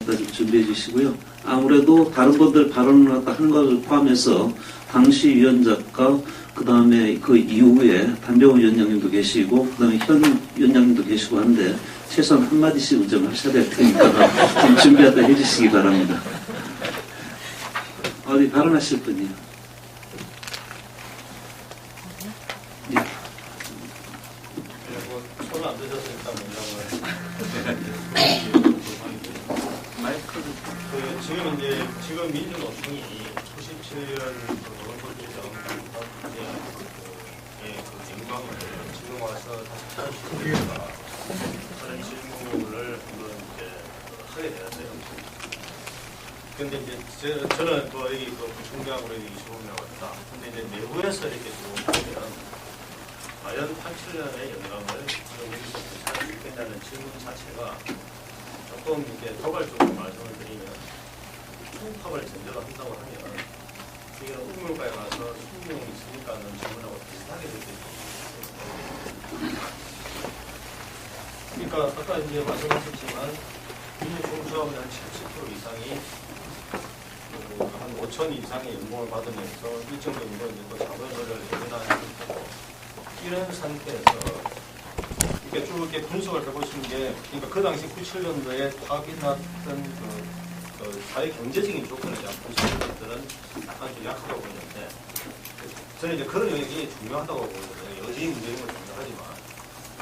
좀 준비해 주시고요. 아무래도 다른 분들 발언을 하는 것을 포함해서 당시 위원장과 그 다음에 그 이후에 단병호 위원장님도 계시고 그 다음에 현 위원장님도 계시고 한데 최소한 한마디씩 의정을 하셔야 될 테니까 좀 준비하다 해주시기 바랍니다. 어디 발언하실 분이요? 예. 손을 안 드셨으니까 지금 민주노총이 97년 노동조정 영광을 지금 와서 다시 찾아주시니까 그런 질문을 한번 이제 하게 되었어요. 근데 이제 저는 여기 총장으로 25명 왔다. 근데 이제 내부에서 이렇게 보면 과연 87년의 영광을 지금 여기서 찾을 수 있겠냐는 질문 자체가 조금 이제 도발적으로 말씀을 드리면 통합을 전제로 한다고 하면 이게 우물가에 가서 숙명이 있으니까 하는 질문하고 비슷하게 느껴집니다. 그러니까 아까 이제 말씀하셨지만 민주총수하고는 한 70% 이상이 한 5천 이상의 연봉을 받으면서 일정 정도 이제 또 자본을 내려나가는 거고 이런 상태에서 이렇게 쭉 이렇게 분석을 해보시는 게 그러니까 그 당시 97년도에 파악이 났던 사회 경제적인 조건에 대한 분석인 것들은 약간 좀 약하다고 보이는데 저는 이제 그런 영역이 중요하다고 보거든요. 여전히 문제인 건 중요하지만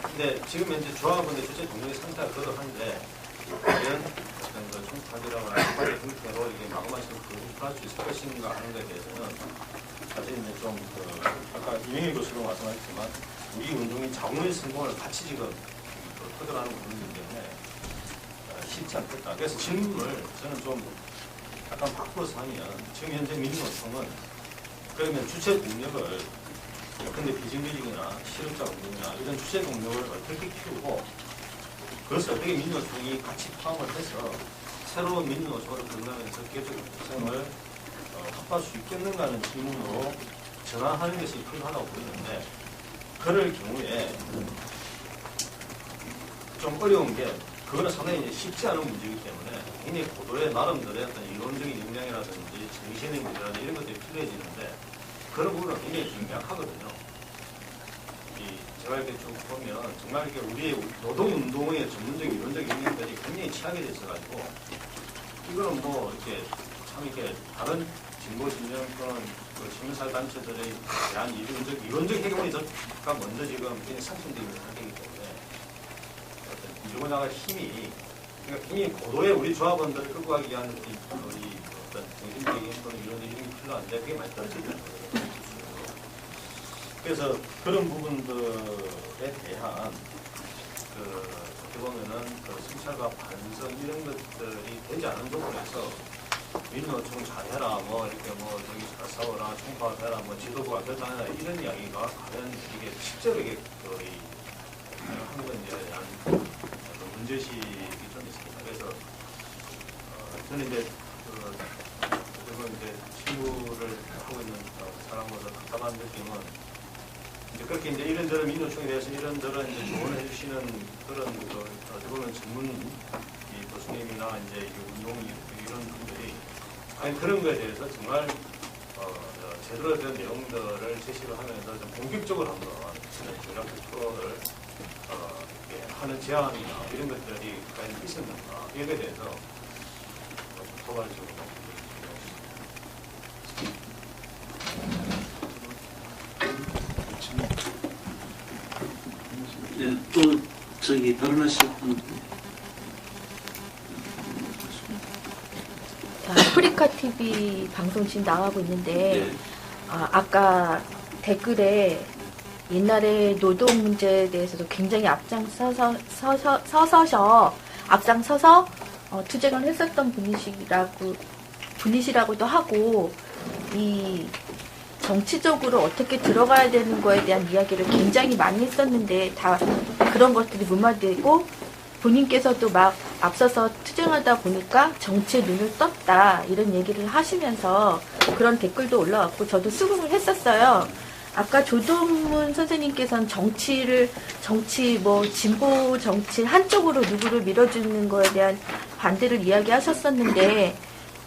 근데 지금 현재 조합원의 주체 동력의 상태가 그러한데 과연 어떤 총파기라거나 총파기 형태로 이게 마감한 식으로 구축할 수 있을 것인가 하는 것에 대해서는 사실 이제 좀 아까 이명희 교수도 말씀하셨지만 우리 운동이 자본의 성공을 같이 지금 터득하는 부분이기 때문에 쉽지 않겠다. 그래서 질문을 저는 좀 약간 바꿔서 하면 지금 현재 민주노총은 그러면 주체 동력을 근데 비정규직이나 실업자 운동이나 이런 주체 동력을 어떻게 키우고 그것을 어떻게 민주노총이 같이 포함을 해서 새로운 민주노총을 건너면서 계속 구성을 확보할 수 있겠는가 하는 질문으로 전환하는 것이 필요하다고 보이는데 그럴 경우에 좀 어려운 게 그거는 상당히 쉽지 않은 문제이기 때문에 굉장히 고도의 나름대로의 어떤 이론적인 역량이라든지 정신의 문제라든지 이런 것들이 필요해지는데 그런 부분은 굉장히 좀 약하거든요. 제가 이렇게 쭉 보면 정말 이렇게 우리의 노동운동의 전문적인 이론적인 영역들이 굉장히 취약해 있어가지고 이거는 뭐 이렇게 참 이렇게 다른 진보 진영 그런 시민사회 단체들에 대한 이론적 해결이가 먼저 지금 굉장히 상승되고 있는 상태이기 때문에 밀고 나갈 힘이 그러니까 굉장히 고도의 우리 조합원들을 끌고 가기 위한 우리 어떤 정신적인 또는 이론적인 힘이 필요한데 그게 많이 떨어져 있는 거예요. 그래서 그런 부분들에 대한 어떻게 보면은 성찰과 반성 이런 것들이 되지 않은 부분에서 민주노총 잘해라 이렇게 저기 잘 싸워라 총파업해라 지도부가 결단해라 이런 이야기가 과연 이게 실제로 이게 하는 건지에 대한 문제식이 좀 있습니다. 그래서 저는 이제 이제 친구를 하고 있는 사람으로서 답답한 느낌은 이제 그렇게 이제 이런저런 민주노총에 대해서 이런저런 이제 조언을 해주시는 그런 어떻게 보면 전문 교수님이나 이제 운동 이런 분들이 아니 그런 거에 대해서 정말 제대로 된 내용들을 제시를 하면서 좀 본격적으로 한번 전략 투표를 하는 제안이나 이런 것들이 과연 있었는가 이거에 대해서 도발적으로 네, 또 저기 발언하실 분. 아프리카 TV 방송 지금 나가고 있는데 네. 아까 댓글에 옛날에 노동 문제에 대해서도 굉장히 앞장서서 투쟁을 했었던 분이시라고도 하고 이 정치적으로 어떻게 들어가야 되는 거에 대한 이야기를 굉장히 많이 했었는데 다 그런 것들이 무마되고 본인께서도 막 앞서서 투쟁하다 보니까 정치에 눈을 떴다 이런 얘기를 하시면서 그런 댓글도 올라왔고 저도 수긍을 했었어요. 아까 조동문 선생님께서는 정치 진보 정치 한쪽으로 누구를 밀어주는 거에 대한 반대를 이야기하셨었는데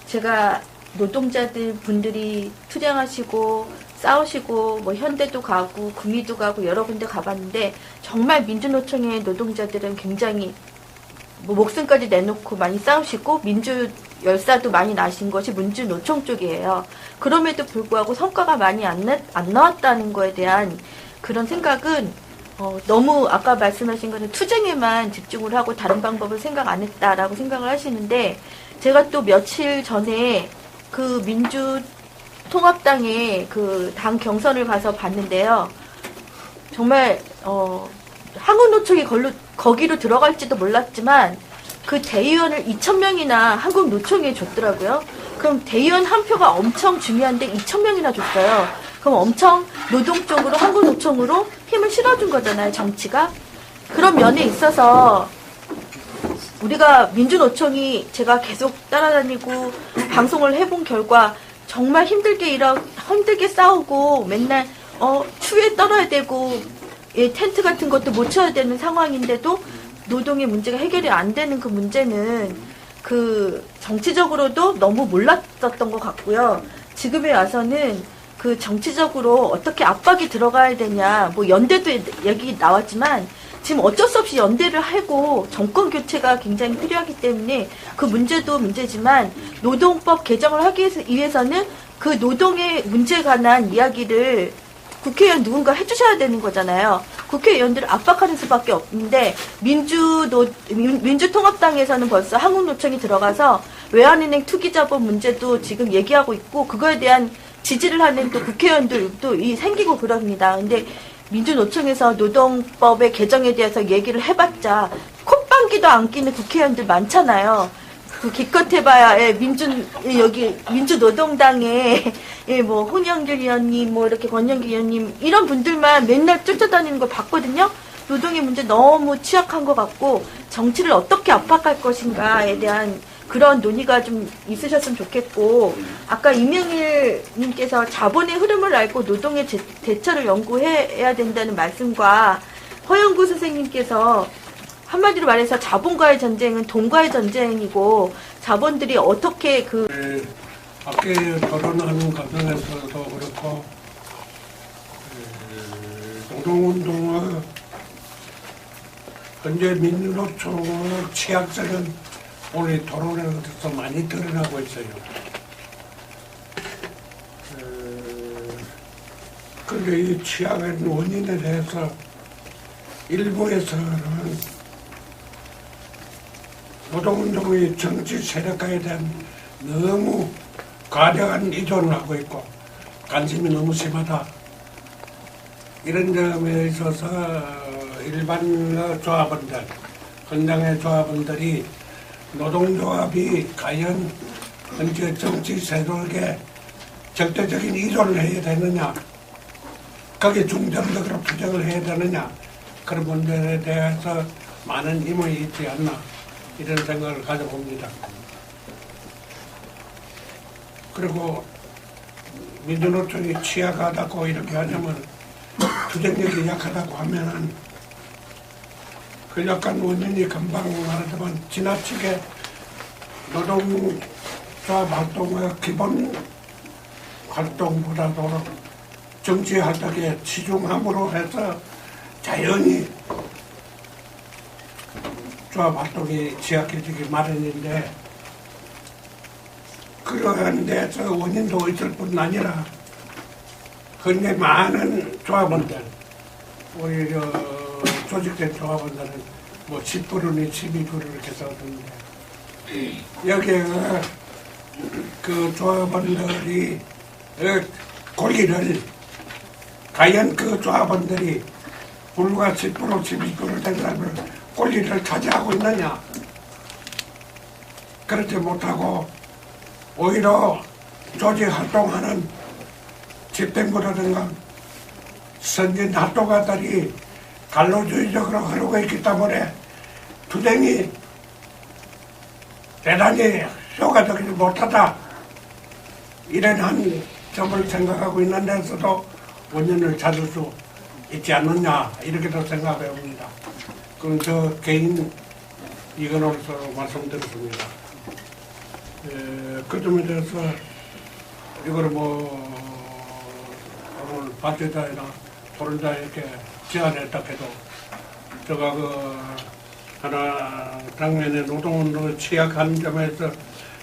제가 노동자들 분들이 투쟁하시고 싸우시고 뭐 현대도 가고 구미도 가고 여러 군데 가봤는데 정말 민주노총의 노동자들은 굉장히 뭐 목숨까지 내놓고 많이 싸우시고 민주 열사도 많이 나신 것이 민주노총 쪽이에요. 그럼에도 불구하고 성과가 많이 안 나왔다는 거에 대한 그런 생각은 너무 아까 말씀하신 것은 투쟁에만 집중을 하고 다른 방법을 생각 안 했다라고 생각을 하시는데 제가 또 며칠 전에 그 민주통합당의 그 당 경선을 가서 봤는데요. 정말 한국노총이 거기로 들어갈지도 몰랐지만 그 대의원을 2,000명이나 한국노총에 줬더라고요. 그럼 대의원 한 표가 엄청 중요한데 2,000명이나 줬어요. 그럼 엄청 노동 쪽으로 한국노총으로 힘을 실어준 거잖아요, 정치가. 그런 면에 있어서 우리가 민주노총이 제가 계속 따라다니고 방송을 해본 결과 정말 힘들게 싸우고 맨날 추위에 떨어야 되고 텐트 같은 것도 못 쳐야 되는 상황인데도 노동의 문제가 해결이 안 되는 그 문제는 그 정치적으로도 너무 몰랐었던 것 같고요. 지금에 와서는 그 정치적으로 어떻게 압박이 들어가야 되냐, 뭐 연대도 얘기 나왔지만 지금 어쩔 수 없이 연대를 하고 정권 교체가 굉장히 필요하기 때문에 그 문제도 문제지만 노동법 개정을 하기 위해서는 그 노동의 문제에 관한 이야기를 국회의원 누군가 해주셔야 되는 거잖아요. 국회의원들을 압박하는 수밖에 없는데 민주통합당에서는 벌써 한국노총이 들어가서 외환은행 투기자본 문제도 지금 얘기하고 있고 그거에 대한 지지를 하는 또 국회의원들도 생기고 그럽니다. 근데 민주노총에서 노동법의 개정에 대해서 얘기를 해봤자 콧방귀도 안 끼는 국회의원들 많잖아요. 그 기껏해봐야 민주노동당에 뭐 홍영길 의원님, 뭐 이렇게 권영길 의원님 이런 분들만 맨날 쫓아다니는 걸 봤거든요. 노동의 문제 너무 취약한 것 같고 정치를 어떻게 압박할 것인가에 대한 그런 논의가 좀 있으셨으면 좋겠고 아까 이명일 님께서 자본의 흐름을 알고 노동의 대처를 연구해야 된다는 말씀과 허영구 선생님께서 한마디로 말해서 자본과의 전쟁은 돈과의 전쟁이고 자본들이 어떻게 밖에 토론하는 과정에서도 그렇고 노동운동의 현재 민주노총의 취약점은 오늘 토론에서 많이 드러나고 있어요. 그런데 이 취약의 원인에 대해서 일부에서는 노동운동의 정치 세력화에 대한 너무 과도한 의존을 하고 있고 관심이 너무 심하다. 이런 점에 있어서 일반 조합원들, 현장의 조합원들이 노동조합이 과연 현재 정치 세력에 절대적인 의존을 해야 되느냐, 거기에 중점적으로 투쟁을 해야 되느냐, 그런 문제에 대해서 많은 의문이 있지 않나, 이런 생각을 가져봅니다. 그리고 민주노총이 취약하다고 이렇게 하냐면, 투쟁력이 약하다고 하면은 그 약간 원인이 금방 말하자면 지나치게 노동조합 활동의 기본 활동보다도 정치 활동에 치중함으로 해서 자연히 조합 활동이 취약해지기 마련인데 그러한 데서 원인도 있을 뿐 아니라 현재 많은 조합원들 오히려 조직된 조합원들은 뭐 10%니 12% 이렇게 써주는데 여기에 그 조합원들이 권리를 과연 그 조합원들이 불과 10% 12% 된다면 권리를 차지하고 있느냐, 그렇지 못하고 오히려 조직 활동하는 집행부라든가 선진 활동가들이 갈로주의적으로 흐르고 있기 때문에 투쟁이 대단히 효과적이지 못하다, 이런 한 점을 생각하고 있는 데서도 원인을 찾을 수 있지 않느냐, 이렇게도 생각해 봅니다. 그럼 저 개인 이건으로서 말씀드렸습니다. 그 점에 대해서 이거를 오늘 발제자이나 토론자에게 제안했다 해도 제가 하나 당면에 노동운동을 취약한 점에서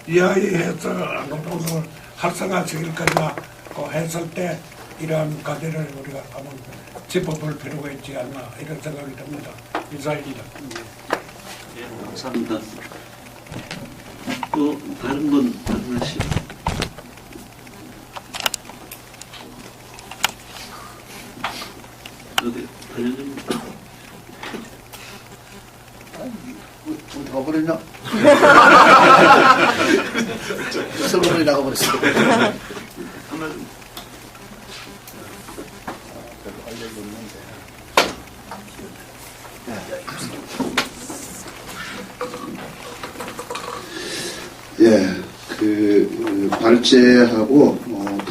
이야기해서 노동운동을 활성화시킬까지나 했을 때 이러한 과제를 우리가 한번 짚어볼 필요가 있지 않나 이런 생각이 듭니다. 이상입니다. 예, 감사합니다. 또 다른 분 말씀하시죠. 어디 관련입니까? 어디 가버렸냐? 설문이 나가버렸어. 한번 예, 발제하고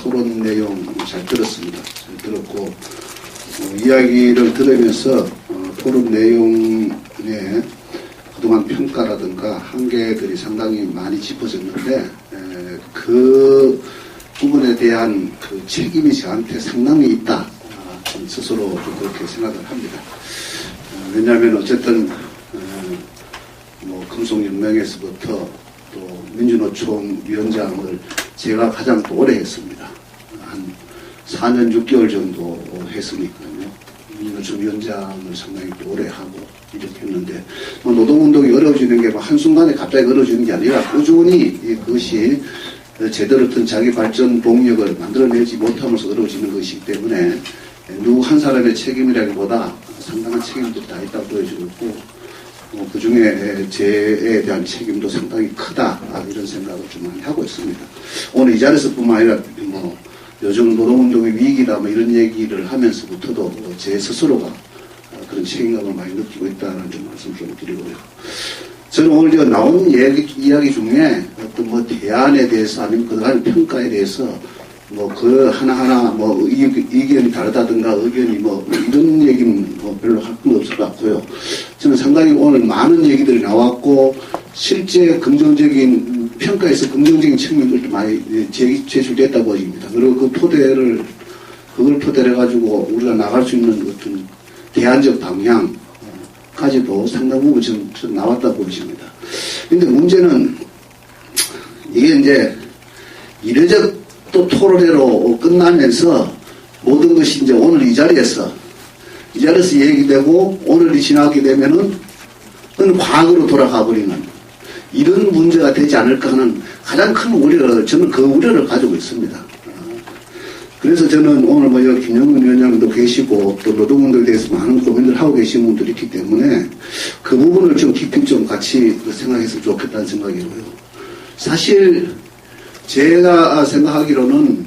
토론 내용 잘 들었습니다. 잘 들었고 이야기를 들으면서 토론 내용에 그동안 평가라든가 한계들이 상당히 많이 짚어졌는데 그 부분에 대한 그 책임이 저한테 상당히 있다. 스스로 좀 그렇게 생각을 합니다. 왜냐하면 어쨌든 금속연맹에서부터 또 민주노총 위원장을 제가 가장 또 오래 했습니다. 한 4년 6개월 정도 했으니까요. 민주노총 위원장을 상당히 또 오래 하고 이렇게 했는데 노동운동이 어려워지는 게 한순간에 갑자기 어려워지는 게 아니라 꾸준히 그것이 제대로 된 자기 발전 동력을 만들어내지 못하면서 어려워지는 것이기 때문에 누구 한 사람의 책임이라기보다 상당한 책임도 다 있다고 보여지고 있고 그 중에 제에 대한 책임도 상당히 크다 이런 생각을 좀 많이 하고 있습니다. 오늘 이 자리에서뿐만 아니라 요즘 노동운동의 위기다 이런 얘기를 하면서부터도 제 스스로가 그런 책임감을 많이 느끼고 있다는 좀 말씀 좀 드리고요. 저는 오늘 나온 이야기 중에 어떤 대안에 대해서 아니면 그동안 평가에 대해서 그 하나하나 의견이 다르다든가 의견이 이런 얘기는 별로 할 건 없을 것 같고요. 저는 상당히 오늘 많은 얘기들이 나왔고 실제 긍정적인 평가에서 긍정적인 측면들도 많이 제출됐다고 보입니다. 그리고 그걸 토대로 해가지고 우리가 나갈 수 있는 어떤 대안적 방향까지도 상당 부분 좀 나왔다고 보십니다. 근데 문제는 이게 이제 이례적 또 토론회로 끝나면서 모든 것이 이제 오늘 이 자리에서 얘기되고 오늘이 지나게 되면은 과거로 돌아가 버리는 이런 문제가 되지 않을까 하는 가장 큰 우려를 저는 그 우려를 가지고 있습니다. 그래서 저는 오늘 여기 김영근 위원장도 계시고 또 노동운동에 대해서 많은 고민을 하고 계신 분들이 있기 때문에 그 부분을 좀 깊이 좀 같이 생각했으면 좋겠다는 생각이고요. 사실 제가 생각하기로는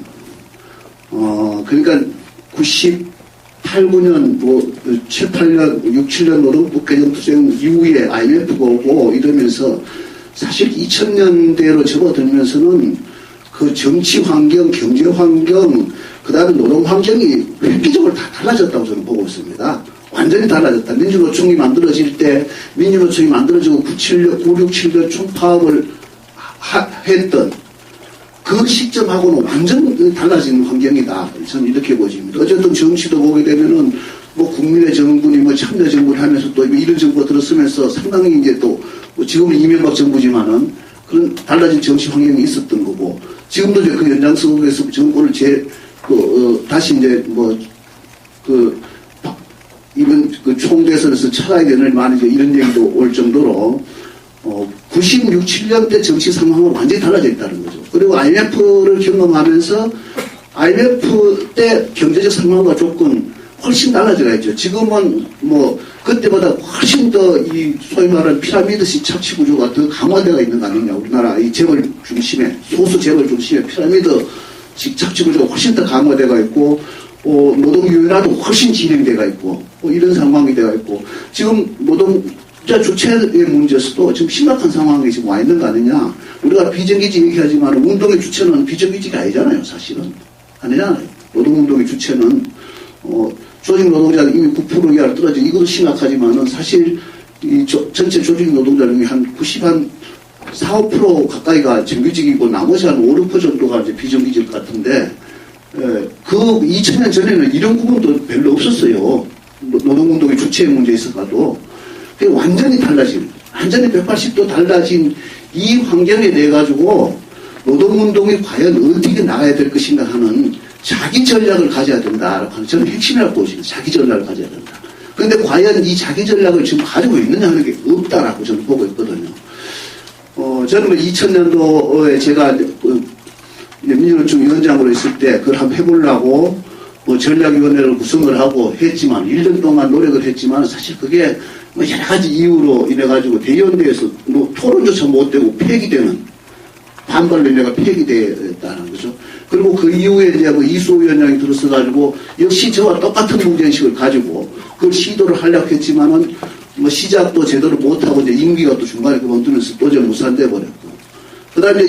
그러니까 98, 9년 7, 8년, 6, 7년 노동법 개정 투쟁 이후에 IMF가 오고 이러면서 사실 2000년대로 접어들면서는 그 정치 환경, 경제 환경, 그 다음에 노동 환경이 획기적으로 다 달라졌다고 저는 보고 있습니다. 완전히 달라졌다. 민주노총이 만들어질 때, 민주노총이 만들어지고 9, 6, 7년 총파업을 했던 그 시점하고는 완전 달라진 환경이다. 저는 이렇게 보십니다. 어쨌든 정치도 보게 되면은 국민의 정부니 참여정부를 하면서 또 이런 정부가 들었으면서 상당히 이제 또 지금은 이명박 정부지만은 그런 달라진 정치 환경이 있었던 거고 지금도 이제 그 연장선에서 정권을 다시 이제 이번 총대선에서 찾아야 되는 많은 이런 얘기도 올 정도로 96, 7년 때 정치 상황은 완전히 달라져 있다는 거죠. 그리고 IMF를 경험하면서 IMF 때 경제적 상황과 조건 훨씬 달라져 있죠. 지금은 그때보다 훨씬 더 이 소위 말하는 피라미드식 착취 구조가 더 강화되어 있는 거 아니냐. 우리나라 이 재벌 중심에 소수 재벌 중심에 피라미드식 착취 구조가 훨씬 더 강화되어 있고 노동유연화도 훨씬 진행되어 있고 이런 상황이 되어 있고 지금 노동자 주체의 문제에서도 지금 심각한 상황에 지금 와 있는 거 아니냐. 우리가 비정규직 얘기하지만 운동의 주체는 비정규직이 아니잖아요. 사실은 아니잖아요. 노동운동의 주체는 조직 노동자는 이미 9% 이하로 떨어지고 이것도 심각하지만은 사실 전체 조직 노동자 중에 한 4, 5% 가까이가 정규직이고 나머지 한 5, 6% 정도가 이제 비정규직 같은데, 그 2000년 전에는 이런 구분도 별로 없었어요. 노동운동의 주체의 문제에 있어가도. 완전히 달라진, 완전히 180도 달라진 이 환경에 대해 가지고 노동운동이 과연 어떻게 나가야 될 것인가 하는 자기 전략을 가져야 된다라고 하는 저는 핵심이라고 보십니다. 자기 전략을 가져야 된다. 그런데 과연 이 자기 전략을 지금 가지고 있느냐 하는 게 없다라고 저는 보고 있거든요. 저는 2000년도에 제가 민주노총 위원장으로 있을 때 그걸 한번 해보려고 전략위원회를 구성을 하고 했지만 1년 동안 노력을 했지만 사실 그게 여러 가지 이유로 인해가지고 대의원대에서 토론조차 못되고 폐기되는 반발로 인해가 폐기됐다는 거죠. 그리고 그 이후에 이제 이수호 위원장이 들어서가지고 역시 저와 똑같은 문제의식을 가지고 그걸 시도를 하려고 했지만은 시작도 제대로 못하고 이제 임기가 또 중간에 그만두면서 또 좀 무산돼 버렸고. 그 다음에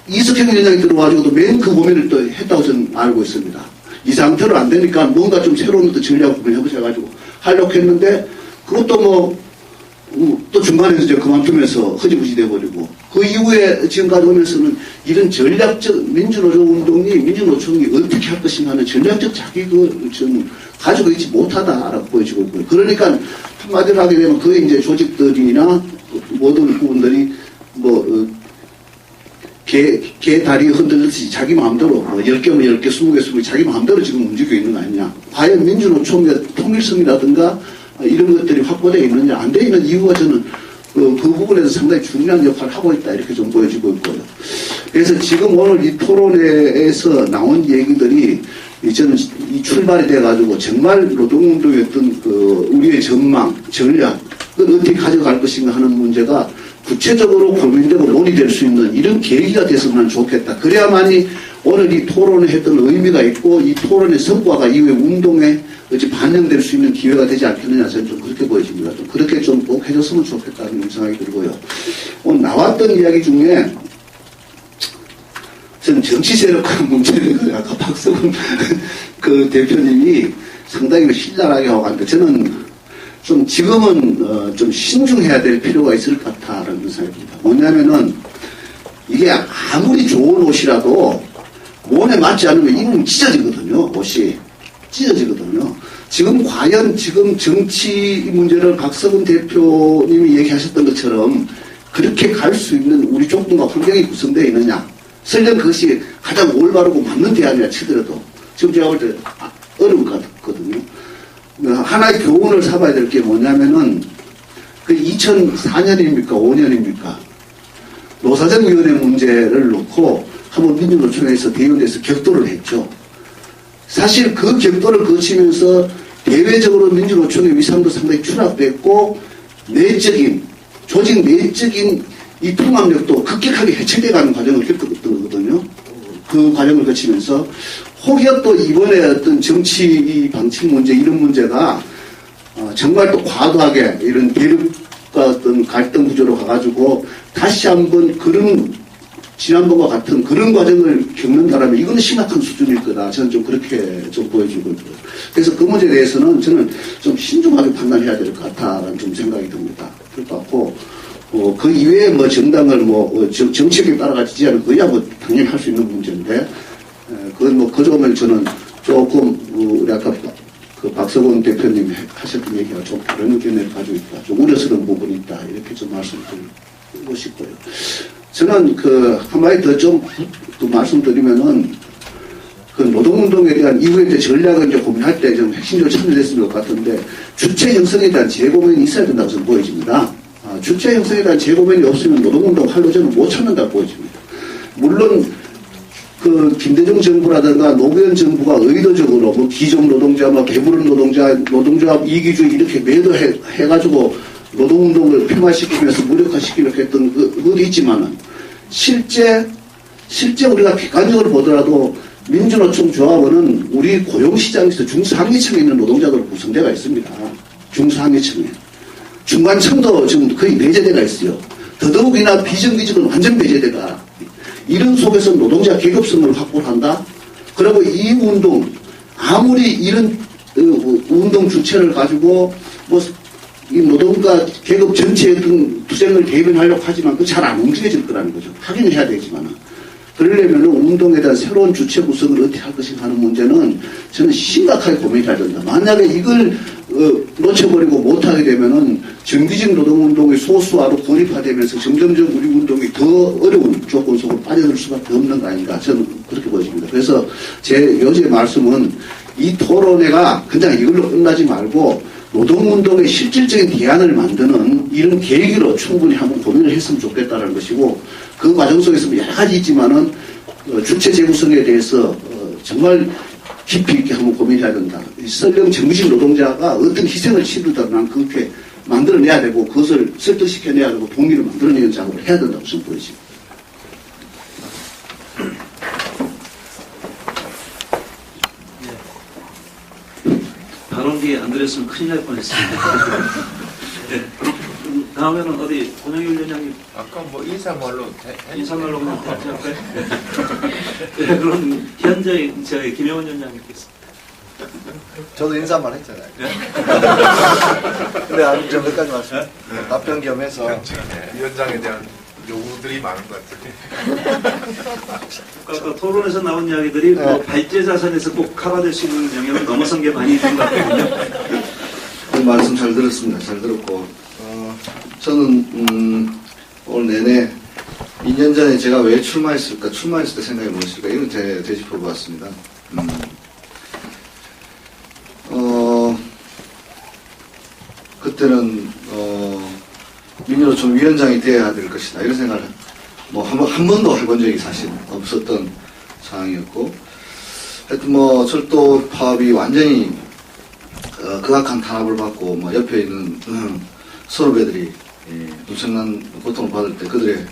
이석형 위원장이 들어와가지고도 맨 그 고민을 또 했다고 저는 알고 있습니다. 이 상태로 안 되니까 뭔가 좀 새로운 또 전략을 해보셔가지고 하려고 했는데 그것도 또 중간에서 이제 그만두면서 흐지부지 돼버리고 그 이후에 지금까지 오면서는 이런 전략적 민주노총이 어떻게 할 것인가 하는 전략적 자격을 좀 가지고 있지 못하다라고 보여지고 있고요. 그러니까 한마디로 하게 되면 그 이제 조직들이나 모든 부분들이 개 다리 흔들듯이 자기 마음대로 10개면 10개, 20개, 20개 자기 마음대로 지금 움직이고 있는 거 아니냐. 과연 민주노총의 통일성이라든가 이런 것들이 확보되어 있느냐 안 되어 있는 이유가 저는 그 부분에서 상당히 중요한 역할을 하고 있다 이렇게 좀 보여지고 있고요. 그래서 지금 오늘 이 토론회에서 나온 얘기들이 저는 이 출발이 돼가지고 정말 노동운동의 어떤 우리의 전망, 전략 그걸 어떻게 가져갈 것인가 하는 문제가 구체적으로 고민되고 논의될 수 있는 이런 계기가 됐으면 좋겠다. 그래야만이 오늘 이 토론을 했던 의미가 있고 이 토론의 성과가 이후에 운동에 어찌 반영될 수 있는 기회가 되지 않겠느냐 저는 좀 그렇게 보여집니다. 좀 그렇게 좀 꼭 해줬으면 좋겠다는 생각이 들고요. 오늘 나왔던 이야기 중에 저는 정치 세력과 문제를 아까 박성훈 그 대표님이 상당히 신랄하게 하고 하는데 저는 좀 지금은 좀 신중해야 될 필요가 있을 것 같다라는 생각이 듭니다. 뭐냐면은 이게 아무리 좋은 옷이라도 몸에 맞지 않으면 이는 찢어지거든요. 옷이 찢어지거든요. 지금 과연 지금 정치 문제를 박성훈 대표님이 얘기하셨던 것처럼 그렇게 갈 수 있는 우리 조건과 환경이 구성되어 있느냐. 설령 그것이 가장 올바르고 맞는 대안이라 치더라도 지금 제가 볼 때 어려울 것 같거든요. 하나의 교훈을 삼아야 될 게 뭐냐면은 그 2004년입니까 5년입니까 노사정위원회 문제를 놓고 한번 민주노총에서 대의원에서 격돌을 했죠. 사실 그 격돌을 거치면서 대외적으로 민주노총의 위상도 상당히 추락됐고 조직 내적인 이 통합력도 급격하게 해체돼가는 과정을 겪었거든요. 그 과정을 거치면서 혹여 또 이번에 어떤 정치 방침 문제 이런 문제가 정말 또 과도하게 이런 대립과 어떤 갈등 구조로 가가지고 다시 한번 그런 지난번과 같은 그런 과정을 겪는다라면 이거는 심각한 수준일 거다. 저는 좀 그렇게 좀 보여지고 있고요. 그래서 그 문제에 대해서는 저는 좀 신중하게 판단해야 될 것 같다라는 좀 생각이 듭니다. 그럴 것 같고 그 이외에 정당을 정책에 따라가 지지하는 거야 당연히 할 수 있는 문제인데 그건 그 점을 저는 조금 우리 아까 그 박성훈 대표님이 하셨던 얘기가 좀 다른 의견을 가지고 있다. 좀 우려스러운 부분이 있다. 이렇게 좀 말씀드리고 싶고요. 저는 한마디 더 좀 말씀드리면은 그 노동운동에 대한 이후에 이제 전략을 이제 고민할 때 좀 핵심적으로 참여됐을 것 같은데 주체 형성에 대한 재고민이 있어야 된다고 저는 보여집니다. 주체 형성에 대한 재고민이 없으면 노동운동 활로 저는 못 찾는다고 보여집니다. 물론 그 김대중 정부라든가 노무현 정부가 의도적으로 기종 노동자, 배부른 노동조합 이기주의 이렇게 매도해가지고 노동운동을 폄하시키면서 무력화시키려고 했던 그것도 있지만은 실제 우리가 객관적으로 보더라도 민주노총 조합원은 우리 고용시장에서 중소상위층에 있는 노동자들 구성되어 있습니다. 중소상위층에. 중간층도 지금 거의 배제되어 있어요. 더더욱이나 비정규직은 완전 배제되다. 이런 속에서 노동자 계급성을 확보한다. 그리고 이 운동 아무리 이런 운동 주체를 가지고 이 노동가 계급 전체의 어떤 투쟁을 대변하려고 하지만 그 잘 안 움직여질 거라는 거죠. 하긴 해야 되지만은. 그러려면 운동에 대한 새로운 주체 구성을 어떻게 할 것인가 하는 문제는 저는 심각하게 고민해야 된다. 만약에 이걸 놓쳐버리고 못하게 되면은 정기적 노동운동의 소수화로 고립화되면서 점점점 우리 운동이 더 어려운 조건 속으로 빠져들 수밖에 없는 거 아닌가 저는 그렇게 보여집니다. 그래서 제 요새 말씀은 이 토론회가 그냥 이걸로 끝나지 말고 노동운동의 실질적인 대안을 만드는 이런 계기로 충분히 한번 고민을 했으면 좋겠다는 것이고 그 과정 속에서 여러 가지 있지만은 주체 재구성에 대해서 정말 깊이 있게 한번 고민해야 된다. 설령 정규직 노동자가 어떤 희생을 치르더라도 난 그렇게 만들어내야 되고 그것을 설득시켜내야 되고 동기를 만들어내는 작업을 해야 된다고 저는 보여집니다. 발언기에 안 들었으면 큰일 날 뻔했습니다. 네. 다음에는 어디 권영일 위원장님 아까 뭐 인사말로 인사말로 그냥 같이 할까요? 네, 그럼 현재 저희 김영원 위원장님께서 저도 인사말 했잖아요. 근데 아주 몇 가지 말씀 답변 겸해서 위원장에 대한 요구들이 많은 것 같아요. 아까 토론에서 나온 이야기들이 뭐 발제자산에서 꼭 커버될 수 있는 영역을 넘어선 게 많이 있는 것 같거든요. 그 말씀 잘 들었습니다. 잘 들었고 저는 올 내내 2년 전에 제가 왜 출마했을까, 출마했을 때 생각이 무엇일까 이걸 되짚어 보았습니다. 그때는 민주노총 위원장이 되어야 될 것이다 이런 생각을 뭐 한 번도 해본 적이 사실 없었던 상황이었고, 하여튼 뭐 철도 파업이 완전히 극악한 탄압을 받고 뭐 옆에 있는 선후배들이 엄청난 고통을 받을 때 그들의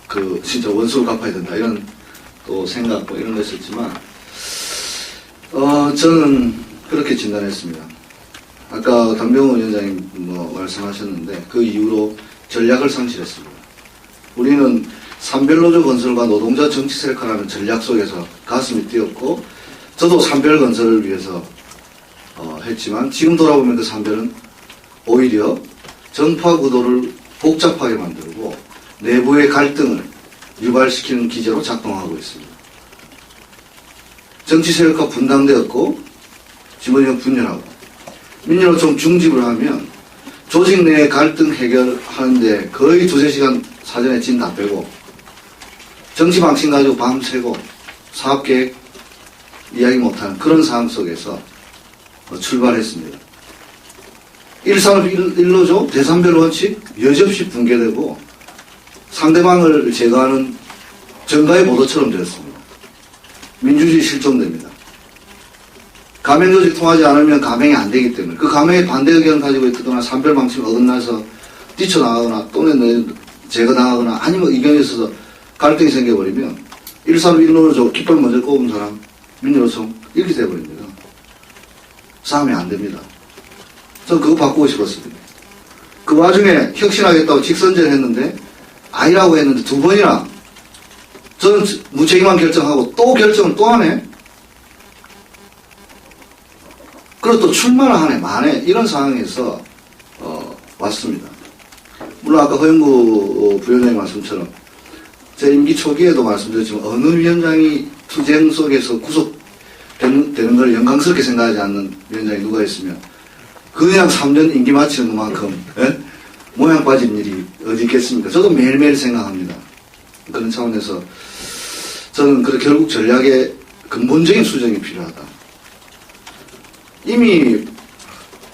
그 진짜 원수를 갚아야 된다 이런 또 생각 뭐 이런 거 있었지만 저는 그렇게 진단했습니다. 아까 담병훈 위원장님 뭐 말씀하셨는데 그 이후로 전략을 상실했습니다. 우리는 산별노조 건설과 노동자 정치 세력화라는 전략 속에서 가슴이 뛰었고 저도 산별 건설을 위해서 했지만 지금 돌아보면 그 산별은 오히려 정파 구도를 복잡하게 만들고 내부의 갈등을 유발시키는 기제로 작동하고 있습니다. 정치 세력화 분당되었고 집원형 분열하고 민주노총 중집을 하면 조직 내의 갈등 해결하는데 거의 2-3시간 사전에 진 다 빼고 정치 방침 가지고 밤새고 사업계획 이야기 못하는 그런 상황 속에서 출발했습니다. 131노조 대산별 원칙 여지없이 붕괴되고 상대방을 제거하는 정가의 보도처럼 되었습니다. 민주주의 실종됩니다. 가맹조직 통하지 않으면 가맹이 안 되기 때문에 그 가맹의 반대 의견을 가지고 있거나 산별 방침을 어긋나서 뛰쳐나가거나 또는 제거당하거나 아니면 의견이 있어서 갈등이 생겨버리면 131노조 깃발 먼저 꼽은 사람 민주노총 이렇게 돼버립니다. 싸움이 안 됩니다. 전 그거 바꾸고 싶었습니다. 그 와중에 혁신하겠다고 직선제를 했는데 아니라고 했는데 2번이나 저는 무책임한 결정하고 또 결정을 또 하네. 그리고 또 출마를 하네 마네 이런 상황에서 왔습니다. 물론 아까 허영구 부위원장의 말씀처럼 제 임기 초기에도 말씀드렸지만 어느 위원장이 투쟁 속에서 구속되는 걸 영광스럽게 생각하지 않는 위원장이 누가 있으면 그냥 3년 임기 마치는 것만큼 모양 빠진 일이 어디 있겠습니까? 저도 매일매일 생각합니다. 그런 차원에서 저는 결국 전략의 근본적인 수정이 필요하다. 이미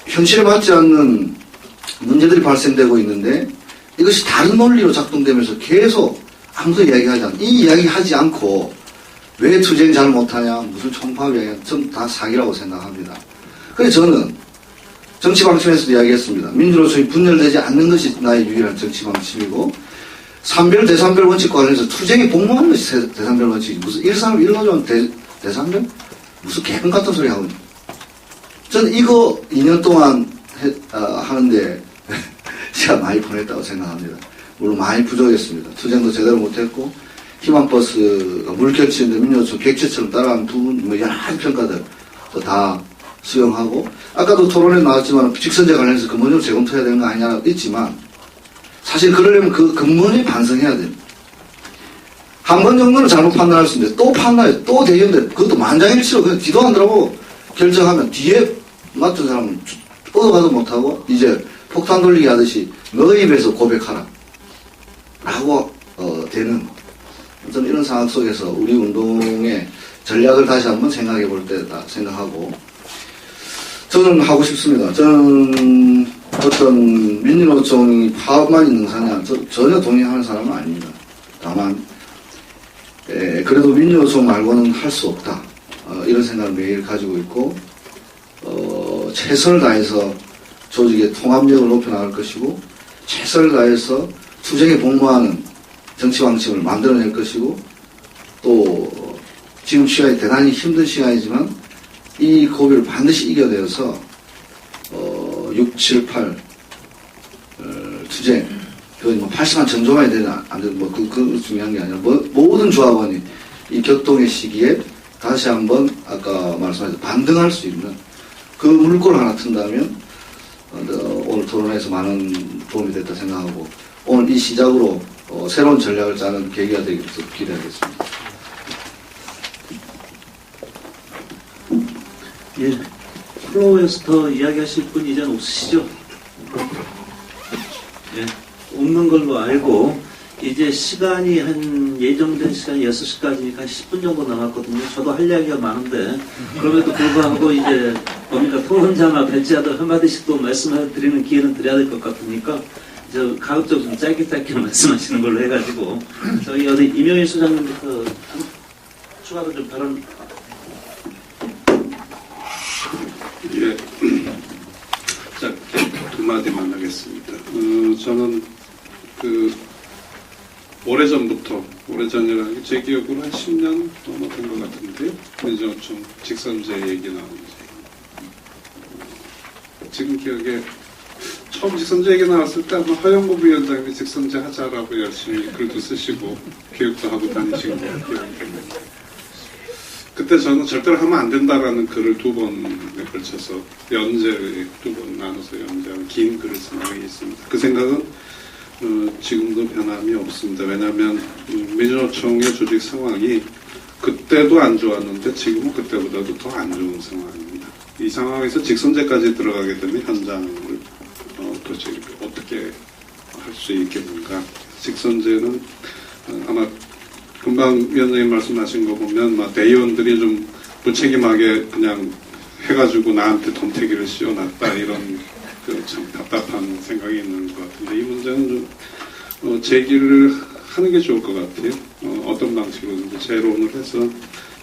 현실에 맞지 않는 문제들이 발생되고 있는데 이것이 다른 논리로 작동되면서 계속 아무도 이야기하지 않고 이 이야기 하지 않고 왜 투쟁 잘 못하냐 무슨 총파업 이야기 전 다 사기라고 생각합니다. 그래서 저는 정치 방침에서도 이야기했습니다. 민주노총이 분열되지 않는 것이 나의 유일한 정치 방침이고 산별 대산별 원칙 관련해서 투쟁이 복무하는 것이 대산별 원칙이지 무슨 131노조는 대산별? 무슨 개근 같은 소리 하고 저는 이거 2년 동안 하는데 시간 많이 보냈다고 생각합니다. 물론 많이 부족했습니다. 투쟁도 제대로 못했고 희망버스가 물결치는데 민주노총 객체처럼 따라한 두 여러 가지 평가들 다 수용하고 아까도 토론에 나왔지만 직선제 관련해서 근본적으로 재검토해야 되는 거 아니냐 있지만 사실 그러려면 그 근본이 반성해야 됩니다. 한 번 정도는 잘못 판단할 수 있는데 또 판단해 또 대연돼 그것도 만장일치로 그냥 뒤도 안 들어보고 결정하면 뒤에 맡은 사람은 얻어가도 못하고 이제 폭탄 돌리기 하듯이 너 입에서 고백하라 라고 되는 어떤 이런 상황 속에서 우리 운동의 전략을 다시 한번 생각해 볼 때다 생각하고 저는 하고 싶습니다. 저는 어떤 민주노총이 파업만 있는 사람 전혀 동의하는 사람은 아닙니다. 다만 그래도 민주노총 말고는 할 수 없다. 이런 생각을 매일 가지고 있고 최선을 다해서 조직의 통합력을 높여나갈 것이고 최선을 다해서 투쟁에 복무하는 정치 방침을 만들어낼 것이고 또 지금 시간이 대단히 힘든 시간이지만 이 고비를 반드시 이겨내서 6, 7, 8 투쟁 그건 뭐 80만 전조만이 되나 안 되는 그 중요한 게 아니라 모든 조합원이 이 격동의 시기에 다시 한번 아까 말씀하신 반등할 수 있는 그 물꼬를 하나 튼다면 오늘 토론에서 많은 도움이 됐다 생각하고 오늘 이 시작으로 새로운 전략을 짜는 계기가 되기를 기대하겠습니다. 예, 플로우에서 더 이야기하실 분 이제는 없으시죠? 예, 없는 걸로 알고 이제 시간이 한 예정된 시간이 6시까지니까 한 10분 정도 남았거든요. 저도 할 이야기가 많은데 그럼에도 불구하고 이제 뭡니까 토론자나 배치하듯 한마디씩 또 말씀을 드리는 기회는 드려야 될 것 같으니까 저 가급적 좀 짧게 말씀하시는 걸로 해가지고 저희 어디 이명희 소장님부터 추가로 좀 발언. 예, 짧게 두 마디만 하겠습니다. 저는 오래전이라는 게 제 기억으로 한 10년 넘었던 것 같은데 민주노총 직선제 얘기 나오는지 지금 기억에 처음 직선제 얘기 나왔을 때 아마 허영무 위원장님이 직선제 하자라고 열심히 글도 쓰시고 교육도 하고 다니신 것 기억이 그때 저는 절대로 하면 안 된다라는 글을 2번에 걸쳐서 연재를 2번 나눠서 연재한 긴 글을 쓴 적이 있습니다. 그 생각은 지금도 변함이 없습니다. 왜냐하면 민주노총의 조직 상황이 그때도 안 좋았는데 지금은 그때보다도 더 안 좋은 상황입니다. 이 상황에서 직선제까지 들어가게 되면 현장을 도대체 어떻게 할 수 있겠는가. 직선제는 아마 금방 위원장님 말씀하신 거 보면 막 대의원들이 좀 무책임하게 그냥 해가지고 나한테 덤태기를 씌워놨다 이런 참 답답한 생각이 있는 것 같은데 이 문제는 좀 제기를 하는 게 좋을 것 같아요. 어떤 방식으로든지 재론을 해서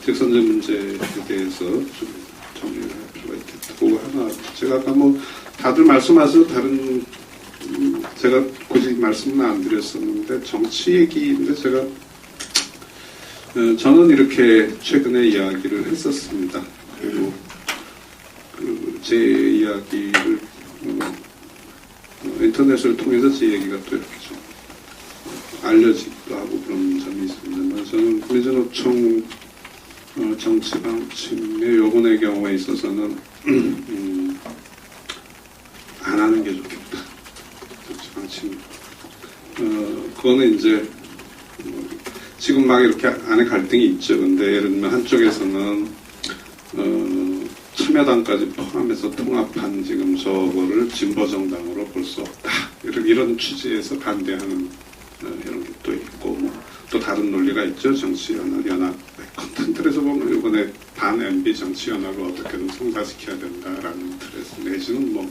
직선제 문제에 대해서 좀 정리를 할 필요가 있겠다. 그거 하나 제가 아까 뭐 다들 말씀하셔서 다른 제가 굳이 말씀은 안 드렸었는데 정치 얘기인데 제가 저는 이렇게 최근에 이야기를 했었습니다. 그리고 제 이야기를 인터넷을 통해서 제 얘기가 또 이렇게 좀 알려지기도 하고 그런 점이 있습니다만 저는 민주노총 정치 방침의 요번의 경우에 있어서는 안 하는 게 좋겠다. 정치 방침. 그거는 이제 지금 막 이렇게 안에 갈등이 있죠. 근데 예를 들면 한쪽에서는 참여당까지 포함해서 통합한 지금 저거를 진보정당으로 볼 수 없다. 이런 취지에서 반대하는 이런 게 또 있고 또 다른 논리가 있죠. 정치연합 컨텐츠에서 보면 이번에 반-MB 정치연합을 어떻게든 성사시켜야 된다라는 틀에서 내지는 뭐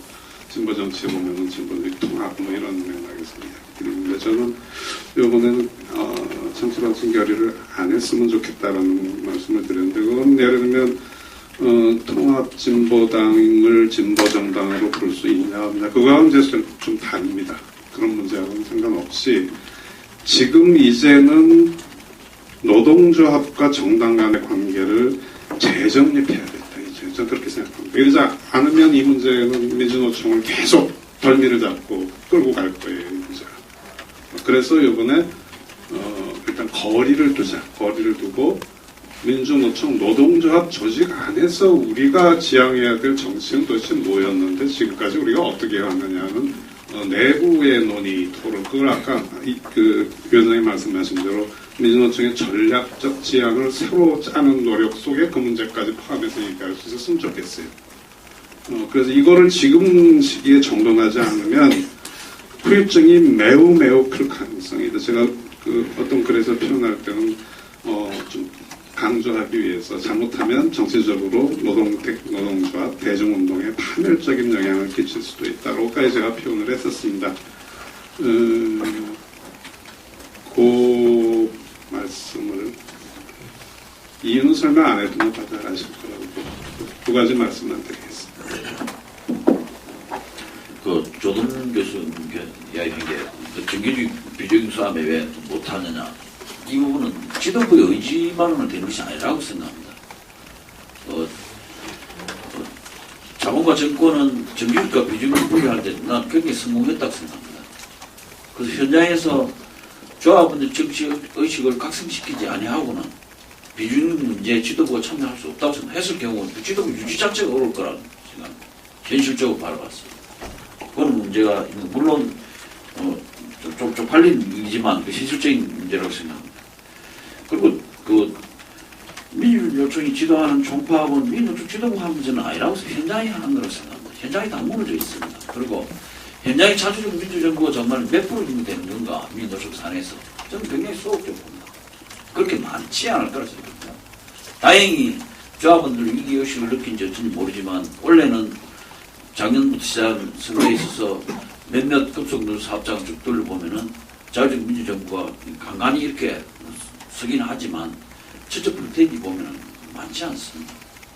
진보정치에 보면은 진보들이 통합 이런 맥락에서 이야기드리는데 저는 이번에는 정치방송 결의를 안 했으면 좋겠다라는 말씀을 드렸는데 그건 예를 들면 통합진보당을 진보정당으로 볼 수 있냐 없냐 그거하고는 이제 좀 다릅니다. 그런 문제하고는 상관없이 지금 이제는 노동조합과 정당 간의 관계를 재정립해야 된다. 이제 저는 그렇게 생각합니다. 이러지 않으면 이 문제는 민주노총을 계속 덜미를 잡고 끌고 갈 거예요. 이 문제가. 그래서 이번에 일단 거리를 두자. 거리를 두고 민주노총 노동조합 조직 안에서 우리가 지향해야 될 정치는 도대체 뭐였는데 지금까지 우리가 어떻게 해왔느냐는 내부의 논의 토론, 그걸 아까 그 위원장님 말씀하신 대로 민주노총의 전략적 지향을 새로 짜는 노력 속에 그 문제까지 포함해서 얘기할 수 있었으면 좋겠어요. 그래서 이거를 지금 시기에 정돈하지 않으면 후유증이 매우 클 가능성이 있다. 제가 그 어떤 글에서 표현할 때는 좀 강조하기 위해서 잘못하면 정치적으로 노동조합 대중운동에 파멸적인 영향을 끼칠 수도 있다고까지 제가 표현을 했었습니다. 그 말씀을 이유는 설명 안 해도 다 잘 아실 거라고 두 가지 말씀만 드리겠습니다. 그 조동 교수 이야기한 게 정규직 비정규직 싸움에 왜 못하느냐, 이 부분은 지도부의 의지만으로는 되는 것이 아니라고 생각합니다. 자본과 정권은 정규직과 비정규직 분리할 때 난 굉장히 성공했다고 생각합니다. 그래서 현장에서 조합원들 정치 의식을 각성시키지 아니하고는 비정규직 문제에 지도부가 참여할 수 없다고 생각했을 경우 지도부 유지 자체가 어려울 거라는 생각합니다. 현실적으로 바라봤습니다. 그건 문제가 있는, 물론 좀 쪽팔린 일이지만 그 현실적인 문제라고 생각합니다. 그리고 그 민주노총이 지도하는 총파업은 민주노총 지도부가 문제는 아니라고 현장이 하는 거라고 생각합니다. 현장이 다 무너져 있습니다. 그리고 현장의 자주적 민주정부가 정말 몇 프로 정도 되는 건가, 민주노총 산에서 저는 굉장히 소극적으로 봅니다. 그렇게 많지 않을 거라 생각합니다. 다행히 조합원들 위기의식을 느낀지 어쩐지 모르지만 원래는 작년부터 시작한 선거에 있어서 몇몇 급속노조 사업장을 쭉 돌려보면은 자유적 민주정부가 간간히 이렇게 서긴 하지만 실제 불태기 보면은 많지 않습니다.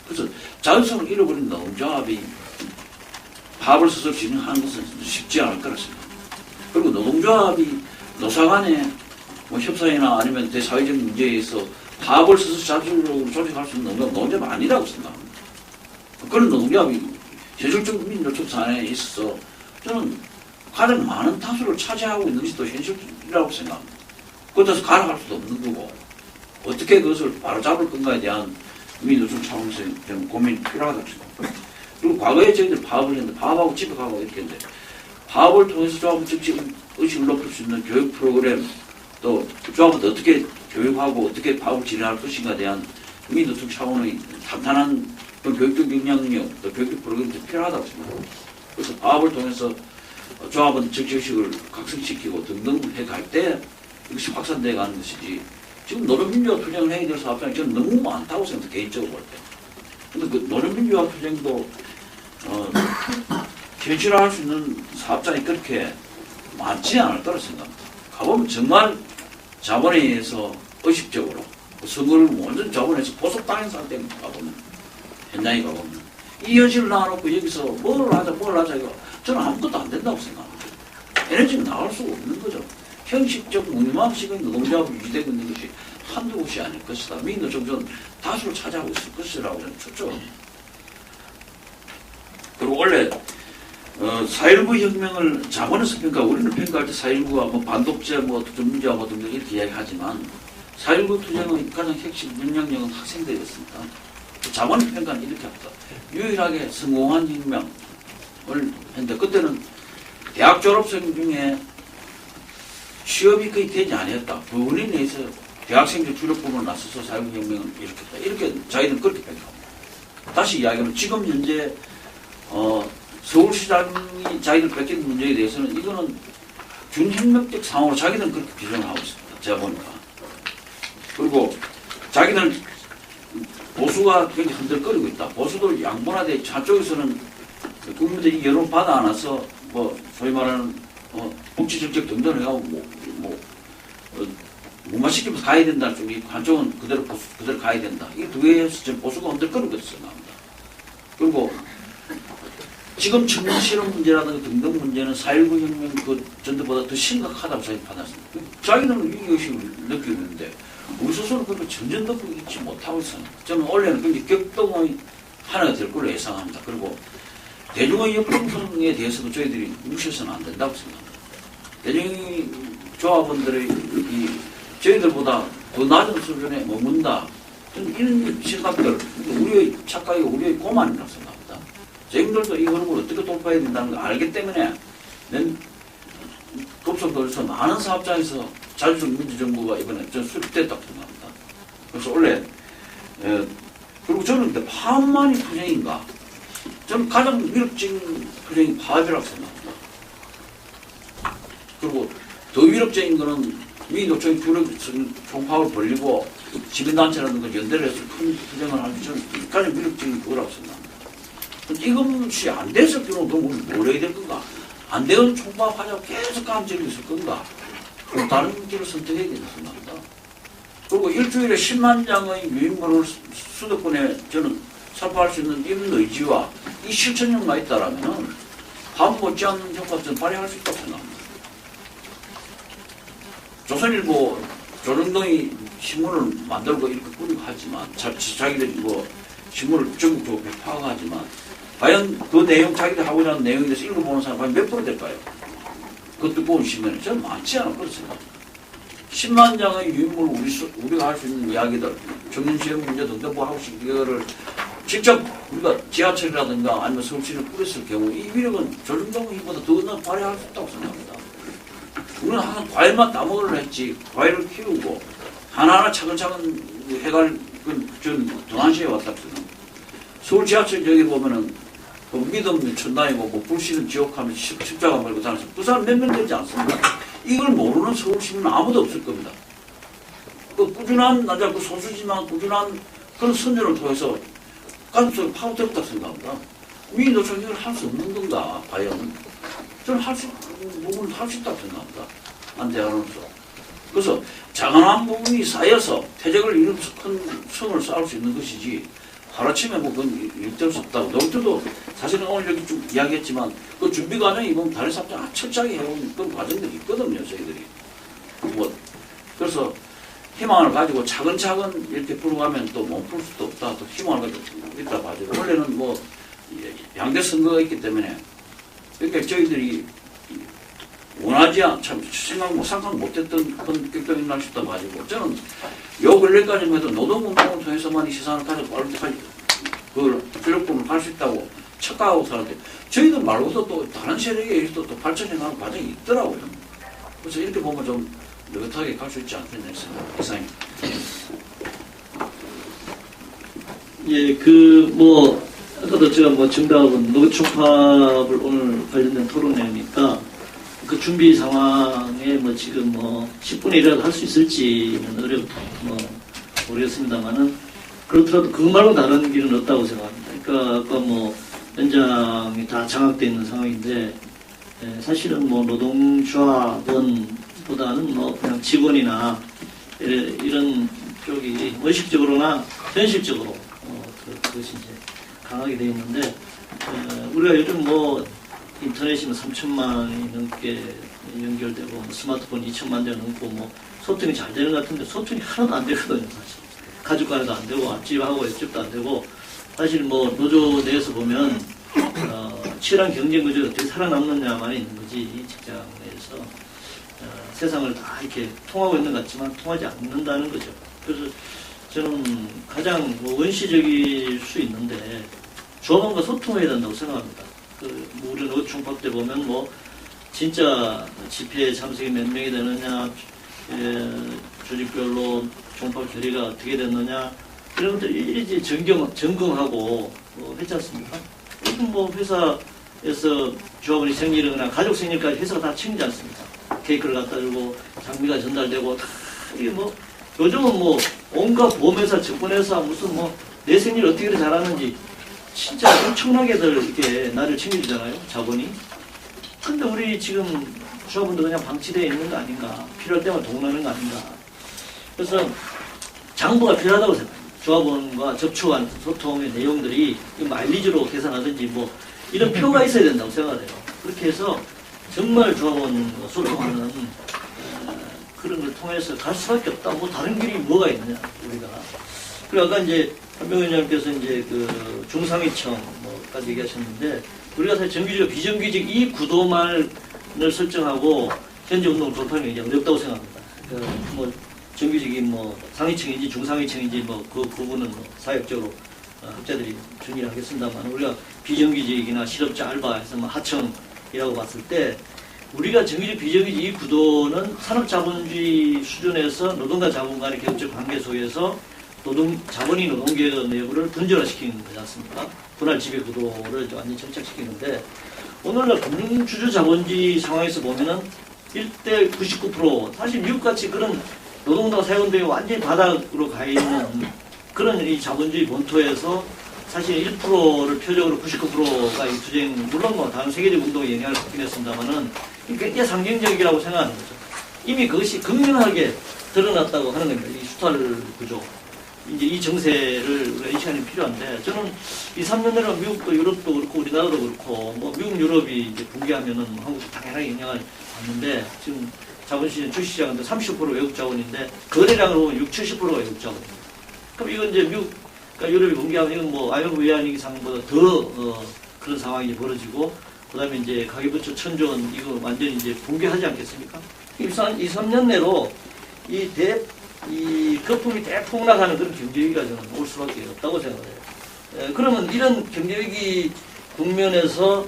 그래서 자율성을 잃어버린 노동조합이 파업을 스스로 진행하는 것은 쉽지 않을 거라 생각합니다. 그리고 노동조합이 노사 간의 협상이나 아니면 대사회적 문제에서 파업을 스스로 자주적으로 조직할 수 있는 노동조합이 아니라고 생각합니다. 그런 노동조합이 현실적 민주노총 산에 있어서 저는 가장 많은 다수를 차지하고 있는 것이 또 현실이라고 생각합니다. 그것에서 가라갈 수도 없는 거고 어떻게 그것을 바로잡을 건가에 대한 민주노총 차원에서 저는 고민이 필요하다고 생각합니다. 그리고 과거에 저희들 파업을 했는데 파업하고 집에 가고 이렇게 했는데 파업을 통해서 조합원 정치 의식을 높일 수 있는 교육 프로그램, 또 조합원들 어떻게 교육하고 어떻게 파업을 진행할 것인가에 대한 민주노총 차원의 탄탄한 교육적 역량력, 또 교육적 프로그램이 필요하다고 생각합니다. 그래서 파업을 통해서 조합원 정치의식을 각성시키고 등등 해갈 때 이것이 확산되어 가는 것이지, 지금 노동민주화 투쟁을 해야 될 사업장이 저는 너무 많다고 생각합니다. 개인적으로 볼 때. 근데 그 노동민주화 투쟁도 현실화할 수 있는 사업장이 그렇게 많지 않을 거라 생각합니다. 가보면 정말 자본회의에서 의식적으로 선거를 완전 자본에서 보석당한 상태에 가보면, 현장에 가보면 이 현실을 나와놓고 여기서 뭘 하자 이거 저는 아무것도 안 된다고 생각합니다. 에너지는 나올 수가 없는 거죠. 형식적 무의미함식의 노동조합이 유지되고 있는 것이 한두 곳이 아닐 것이다. 민주노총은 다수를 차지하고 있을 것이라고 저는 추정합니다. 그리고 원래 4.19 혁명을 자본에서 평가, 우리는 평가할 때 4.19가 뭐 반독재, 뭐 전문제와 뭐 등등 이렇게 이야기하지만 4.19 투쟁의 가장 핵심 능력은 학생들이었습니다. 자본의 평가는 이렇게 합니다. 유일하게 성공한 혁명을 했는데 그때는 대학 졸업생 중에 취업이 거의 되지 않았다. 부분에 의해서 대학생들 주력 부문을 나서서 4.19 혁명을 일으켰다. 이렇게 자기는 그렇게 평가합니다. 다시 이야기하면 지금 현재 서울시장이 자기들 뺏긴 문제에 대해서는 이거는 준혁명적 상황으로 자기들은 그렇게 규정을 하고 있습니다. 제가 보니까. 그리고 자기들 보수가 굉장히 흔들거리고 있다. 보수도 양분화돼 한쪽에서는 국민들이 여론 받아 안아서 뭐 소위 말하는 복지정책 등등을 해가고 무마시키면서 가야 된다 쪽이 있고, 한쪽은 그대로 가야 된다. 이 두 개에서 지금 보수가 흔들거리고 있어요. 그리고 지금 청년 실업 문제라든가 등등 문제는 4.19 혁명 그 전부보다 더 심각하다고 자기는 받았습니다. 자기는 위기의식을 느끼고 있는데 우리 스스로 그렇게 전전 느끼고 있지 못하고 있어요. 저는 원래는 굉장히 격동의 하나가 될 걸로 예상합니다. 그리고 대중의 역동성에 대해서도 저희들이 무시해서는 안 된다고 생각합니다. 대중의 조합원들의 저희들보다 더 낮은 수준에 머문다. 저는 이런 생각들, 우리의 착각이 우리의 고만이라고 생각합니다. 저희들도 이 흐름을 어떻게 돌파해야 된다는 걸 알기 때문에 급속도에서 많은 사업장에서 자주적 민주정부가 이번에 전 수립됐다고 생각합니다. 그래서 원래 그리고 저는 근데 파업만이 투쟁인가? 저는 가장 위력적인 투쟁이 파업이라고 생각합니다. 그리고 더 위력적인 거는 민노총이 총파업을 벌리고 시민단체라든가 연대를 해서 큰 투쟁을 하는 저는 가장 위력적인 거라고 생각합니다. 이것이 안 됐을 경우는 그럼 뭘 해야 될 건가? 안 되는 총파업하자고 계속 감정이 있을 건가? 그럼 다른 길을 선택해야 된다고 생각합니다. 그리고 일주일에 10만 장의 유인물을 수도권에 저는 살포할 수 있는 이런 의지와 이 실천력만 있다라면은 밥 못지않는 효과를 저는 발휘할 수 있다고 생각합니다. 조선일보 조정동이 신문을 만들고 이렇게 꾸리고 하지만 자기들이 뭐 신문을 전국적으로 파악하지만 과연 그 내용 자기들 하고자 하는 내용에 대해서 읽어보는 사람 과연 몇 프로 될까요? 그 두꺼운 신문에 저는 많지 않을 거라고 생각합니다. 10만 장의 유인물 우리가 할 수 있는 이야기들 청년지역 문제 등등 뭐 하고 싶은 이거를 직접 우리가 지하철이라든가 아니면 서울시를 꾸렸을 경우 이 위력은 조정동 힘보다 더 발휘할 수 있다고 생각합니다. 우리는 항상 과일만 따먹으려 했지 과일을 키우고 하나하나 차근차근 해갈 전 동안시에 왔다고 생각합니다. 서울 지하철 여기 보면은 그 믿음 천당이고 뭐 불씨는 지옥하면 십자가 말고 다니서 그 사람 몇 명 되지 않습니까? 이걸 모르는 서울 시민은 아무도 없을 겁니다. 그 꾸준한 나자 그 소수지만 꾸준한 그런 선전을 통해서 가슴속에 파고들었다고 생각합니다. 민노총이 이걸 할 수 없는 건가 과연? 저는 부분을 할 수 있다고 생각합니다. 안대하면서. 그래서 작은 부분이 쌓여서 퇴적을 이루면서 큰 성을 쌓을 수 있는 것이지 하루아침에 뭐 그건 일될 수 없다고. 너희들도 사실은 오늘 여기 좀 이야기했지만 그 준비 과정이 이번 다른 사업장 철저하게 해온 그런 과정들이 있거든요, 저희들이. 뭐 그래서 희망을 가지고 차근차근 이렇게 풀어가면 또 못 풀 수도 없다. 또 희망을 가지고 있다 봐주고. 원래는 뭐 양대 선거가 있기 때문에 그러니까 저희들이 원하지 참 상상 못했던 그런 격동이 날 수 있다 가지고 저는 요 근래까지만 해도 노동운동을 통해서만 이 세상을 가지고 빨리 그 필요품을 갈 수 있다고 착각하고 살았는데 저희들 말고도 또 다른 세력에 의해서 또 발전해 나가는 과정이 있더라고요. 그래서 이렇게 보면 좀 느긋하게 갈 수 있지 않겠냐 생각 이상입니다. 예, 아까도 제가 정답은 노총파업을 오늘 관련된 토론회니까 그 준비 상황에 지금 10분의 1이라도 할 수 있을지는 모르겠습니다만은 그렇더라도 그거 말고 다른 길은 없다고 생각합니다. 그러니까 아까 현장이 다 장악되어 있는 상황인데 사실은 노동조합원보다는 그냥 직원이나 이런 쪽이 의식적으로나 현실적으로 그것이 이제 강하게 되어 있는데 우리가 요즘 인터넷이 3천만이 넘게 연결되고 스마트폰 2천만 대 넘고 소통이 잘 되는 것 같은데 소통이 하나도 안 되거든요. 사실 가족 간에도 안 되고 앞집하고 옆집도 안 되고 사실 노조 내에서 보면 치열한 경쟁 구조가 어떻게 살아남느냐만 있는 거지 이 직장 내에서 세상을 다 이렇게 통하고 있는 것 같지만 통하지 않는다는 거죠. 그래서 저는 가장 원시적일 수 있는데 조합원과 소통해야 된다고 생각합니다. 우리 노총파업 때 보면 진짜 집회에 참석이 몇 명이 되느냐, 조직별로 총파업 결의가 어떻게 됐느냐 이런 것들 일일이 점검하고 했지 않습니까? 요즘 회사에서 조합원이 생일이나 가족 생일까지 회사가 다 챙기지 않습니까? 케이크를 갖다 주고 장비가 전달되고 다 이게 요즘은 온갖 보험회사, 증권회사 무슨 내 생일 어떻게 잘하는지 진짜 엄청나게들 이렇게 나를 챙겨주잖아요, 자본이. 근데 우리 지금 조합원도 그냥 방치되어 있는 거 아닌가, 필요할 때만 동원하는 거 아닌가. 그래서 장부가 필요하다고 생각합니다. 조합원과 접촉한 소통의 내용들이 마일리지로 계산하든지 이런 표가 있어야 된다고 생각해요. 그렇게 해서 정말 조합원과 소통하는 그런 걸 통해서 갈 수밖에 없다. 다른 길이 뭐가 있느냐, 우리가. 그리고 아까 이제 한병호 의원님께서 중상위청까지 얘기하셨는데, 우리가 사실 정규직과 비정규직 이 구도만을 설정하고 현재 운동을 돌파하는 게 어렵다고 생각합니다. 그러니까 정규직이 뭐 상위층인지 중상위층인지 뭐 그 부분은 뭐 사회적으로 학자들이 정리를 하겠습니다만 우리가 비정규직이나 실업자 알바해서 뭐 하청이라고 봤을 때 우리가 정규직 비정규직 이 구도는 산업자본주의 수준에서 노동과 자본 간의 계급적 관계 속에서 자본이 노동계획 내부를 분절화시키는 거지 않습니까? 분할 지배 구도를 완전히 정착시키는데 오늘날 금융주주 자본주의 상황에서 보면은 1대 99% 사실 미국같이 그런 노동과 사회운동이 완전히 바닥으로 가 있는 그런 이 자본주의 본토에서 사실 1%를 표적으로 99%가 이 투쟁, 물론 뭐 다른 세계적 운동에 영향을 받긴 했습니다만은 굉장히 상징적이라고 생각하는 거죠. 이미 그것이 극명하게 드러났다고 하는 겁니다. 이 수탈 구조. 이제 이 정세를 우리가 이 시간이 필요한데 저는 이 3년 내로 미국도 유럽도 그렇고 우리나라도 그렇고 뭐 미국 유럽이 이제 붕괴하면은 한국도 당연하게 영향을 받는데 지금 자본시장 주식시장은 30% 외국 자본인데 거래량으로 보면 60-70%가 외국 자본입니다. 그럼 이건 이제 미국 그러니까 유럽이 붕괴하면 이건 뭐 IMF 외환위기상보다 더 그런 상황이 벌어지고 그다음에 이제 가계부채 1000조 원 이거 완전히 이제 붕괴하지 않겠습니까? 이 3년 내로 이 거품이 대폭락하는 그런 경제위기가 저는 올 수밖에 없다고 생각해요. 그러면 이런 경제위기 국면에서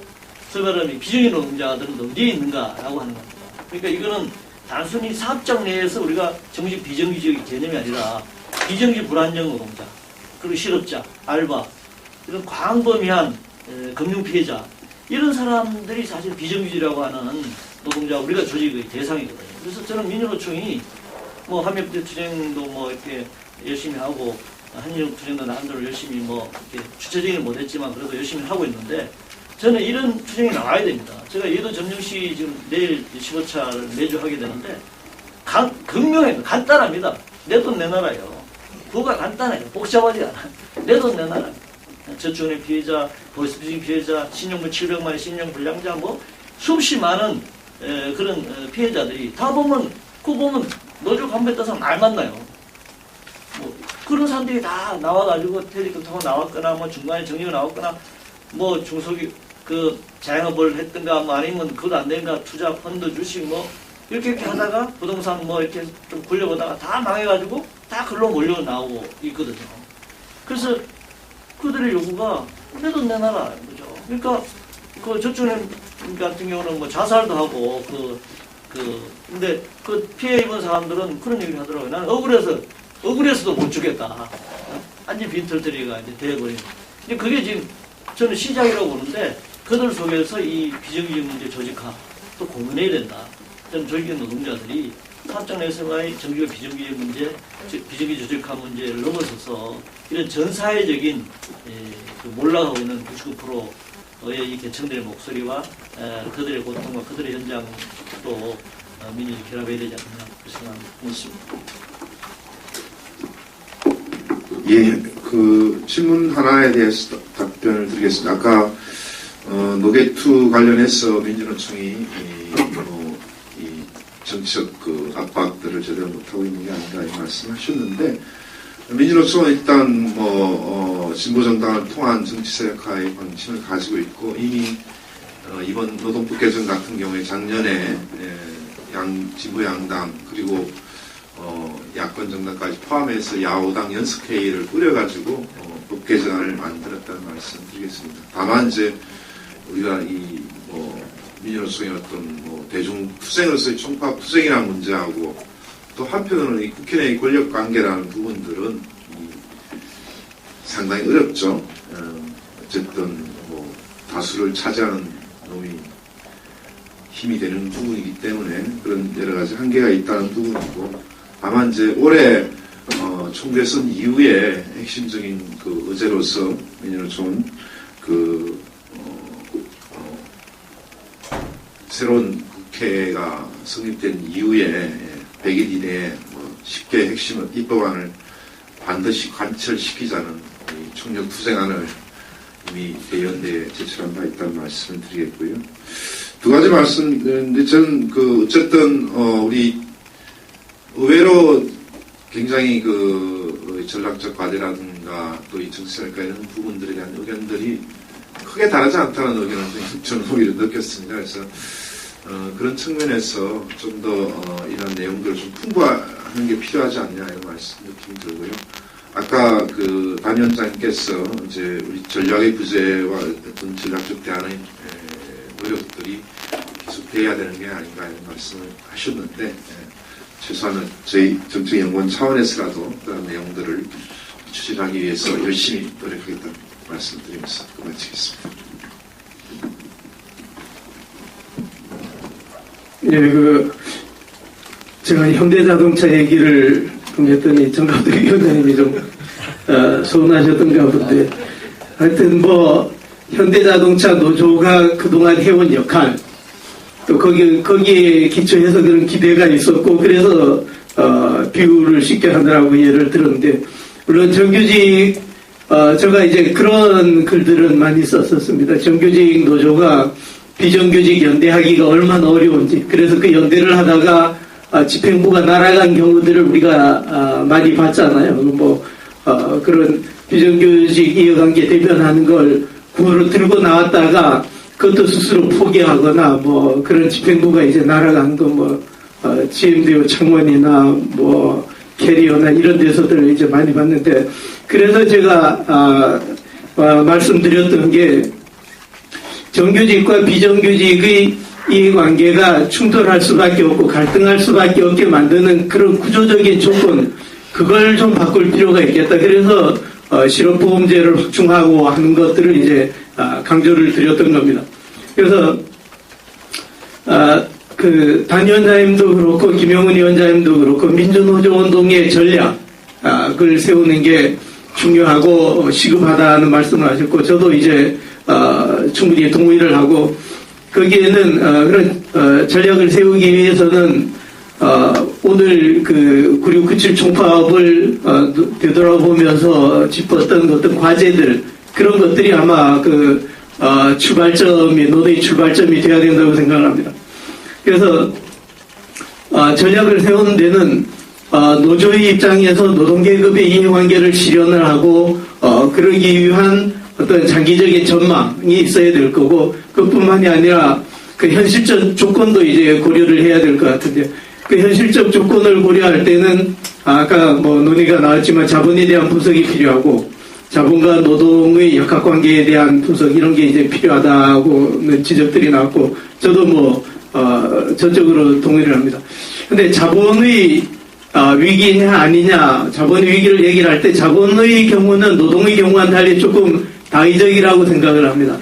소위 말하면 비정규 노동자들은 어디에 있는가라고 하는 겁니다. 그러니까 이거는 단순히 사업장 내에서 우리가 정규직 비정규직의 개념이 아니라 비정규직 불안정 노동자 그리고 실업자, 알바 이런 광범위한 금융 피해자 이런 사람들이 사실 비정규직이라고 하는 노동자 우리가 조직의 대상이거든요. 그래서 저는 민주노총이 뭐 한미협대 투쟁도 뭐 이렇게 열심히 하고 한일협 투쟁도 나름대로 열심히 뭐 이렇게 주체적이는 못했지만 그래도 열심히 하고 있는데 저는 이런 투쟁이 나와야 됩니다. 제가 예도 점령시 지금 내일 15차를 매주 하게 되는데 극명해요. 간단합니다. 내 돈 내놔라요. 그거가 간단해요. 복잡하지 않아요. 내 돈 내놔라. 저축은행 피해자, 보이스피싱 피해자, 신용불 700만의 신용불량자 뭐 수없이 많은 그런 피해자들이 다 보면 그거 보면 노조 간부에 따라서 말 맞나요? 뭐 그런 사람들이 다 나와가지고 퇴직금 타고 나왔거나 뭐 중간에 정리가 나왔거나 뭐 중소기 그 자영업을 했든가 뭐 아니면 그것도 안 되니까 투자 펀드 주식 뭐 이렇게 하다가 부동산 뭐 이렇게 좀 굴려보다가 다 망해가지고 다 글로 몰려 나오고 있거든요. 그래서 그들의 요구가 내 돈 내놔라 그죠. 그러니까 그 저축은행 같은 경우는 뭐 자살도 하고 근데 그 피해 입은 사람들은 그런 얘기를 하더라고요. 나는 억울해서도 못 주겠다. 완전 빈털터리가 이제 돼버린. 근데 그게 지금 저는 시작이라고 보는데 그들 속에서 이 비정규직 문제 조직화 또 고민해야 된다. 저는 조직적 노동자들이 사업장 내에서의 정규직 비정규직 문제, 비정규직 조직화 문제를 넘어서서 이런 전 사회적인 그 몰락하고 있는 99%의 이 계층들의 목소리와 그들의 고통과 그들의 현장도 민주주의 결합해야 되지 않느냐 그렇게 생각합니다. 예, 그 질문 하나에 대해서 답변을 드리겠습니다. 아까 노게투 관련해서 민주노총이 이 정치적 그 압박들을 제대로 못하고 있는 게 아닌가 이 말씀하셨는데 민주노총은 일단 진보정당을 통한 정치세력화의 방침을 가지고 있고 이미 이번 노동법 개정 같은 경우에 작년에 진보 양당 그리고 야권 정당까지 포함해서 야오당 연석회의를 꾸려가지고 법 개정안을 만들었다는 말씀 드리겠습니다. 다만 이제 우리가 이 민주노총의 어떤 대중 투쟁으로서의 총파 투쟁이라는 문제하고 또 한편으로는 이 국회 내의 권력 관계라는 부분들은 상당히 어렵죠. 어쨌든 다수를 차지하는 놈이 힘이 되는 부분이기 때문에 그런 여러 가지 한계가 있다는 부분이고 다만 이제 올해 총대선 이후에 핵심적인 그 의제로서 민주노총은 새로운 국회가 성립된 이후에 100일 이내에 쉽게 핵심 입법안을 반드시 관철시키자는 총력 투쟁안을 이미 대의원대에 제출한 바 있다는 말씀을 드리겠고요. 두 가지 말씀드리는데 저는 어쨌든 우리 의외로 굉장히 전략적 과제라든가 또 이 정치랄까 이런 부분들에 대한 의견들이 크게 다르지 않다는 의견을 저는 오히려 느꼈습니다. 그래서 그런 측면에서 좀 더 이런 내용들을 좀 풍부하게 하는 게 필요하지 않냐 이런 말씀 느낌이 들고요. 아까 그 단 위원장님께서 이제 우리 전략의 부재와 어떤 전략적 대안의 노력들이 계속돼야 되는 게 아닌가 이런 말씀을 하셨는데 최소한은 저희 정책연구원 차원에서라도 그런 내용들을 추진하기 위해서 열심히 노력하겠다는 말씀드리면서 마치겠습니다. 예, 제가 현대자동차 얘기를 좀 했더니 정갑덕 위원장님이 좀 서운하셨던가 본데, 하여튼 현대자동차 노조가 그동안 해온 역할, 또 거기에 기초해서 그런 기대가 있었고, 그래서 비유를 쉽게 하느라고 예를 들었는데, 물론 정규직, 제가 이제 그런 글들은 많이 썼었습니다. 정규직 노조가 비정규직 연대하기가 얼마나 어려운지, 그래서 그 연대를 하다가 집행부가 날아간 경우들을 우리가 많이 봤잖아요. 그런 비정규직 이해관계 대변하는 걸 구호로 들고 나왔다가 그것도 스스로 포기하거나 그런 집행부가 이제 날아간 거 GMDO 창원이나 캐리어나 이런 데서들 이제 많이 봤는데, 그래서 제가 말씀드렸던 게 정규직과 비정규직의 이해관계가 충돌할 수밖에 없고 갈등할 수밖에 없게 만드는 그런 구조적인 조건, 그걸 좀 바꿀 필요가 있겠다. 그래서 실업보험제를 확충하고 하는 것들을 이제 강조를 드렸던 겁니다. 그래서 단 위원장님도 그렇고 김영훈 위원장님도 그렇고 민주노조 운동의 전략을 세우는 게 중요하고 시급하다는 말씀을 하셨고, 저도 이제 충분히 동의를 하고, 거기에는 그런 전략을 세우기 위해서는 오늘 9697 총파업을 되돌아보면서 짚었던 어떤 과제들, 그런 것들이 아마 노동의 출발점이 돼야 된다고 생각을 합니다. 그래서 전략을 세우는 데는 노조의 입장에서 노동계급의 이해관계를 실현을 하고 그러기 위한 어떤 장기적인 전망이 있어야 될 거고, 그뿐만이 아니라 그 현실적 조건도 이제 고려를 해야 될 것 같은데, 그 현실적 조건을 고려할 때는 아까 논의가 나왔지만 자본에 대한 분석이 필요하고 자본과 노동의 역학관계에 대한 분석, 이런 게 이제 필요하다고는 지적들이 나왔고, 저도 전적으로 동의를 합니다. 근데 자본의 위기냐 아니냐, 자본의 위기를 얘기를 할 때 자본의 경우는 노동의 경우와는 달리 조금 다의적이라고 생각을 합니다.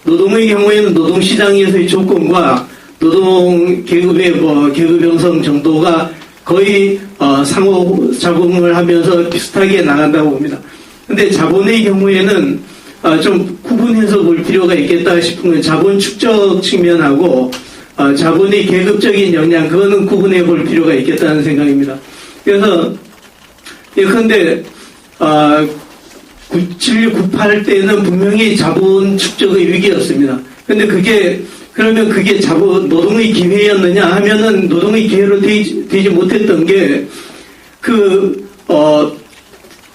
노동의 경우에는 노동시장에서의 조건과 노동계급의 계급 형성 정도가 거의 상호작용을 하면서 비슷하게 나간다고 봅니다. 근데 자본의 경우에는 좀 구분해서 볼 필요가 있겠다 싶은 건 자본 축적 측면하고 자본의 계급적인 역량, 그거는 구분해 볼 필요가 있겠다는 생각입니다. 그래서 예컨대 9798 때는 분명히 자본 축적의 위기였습니다. 근데 그러면 그게 노동의 기회였느냐 하면은 노동의 기회로 되지 못했던 게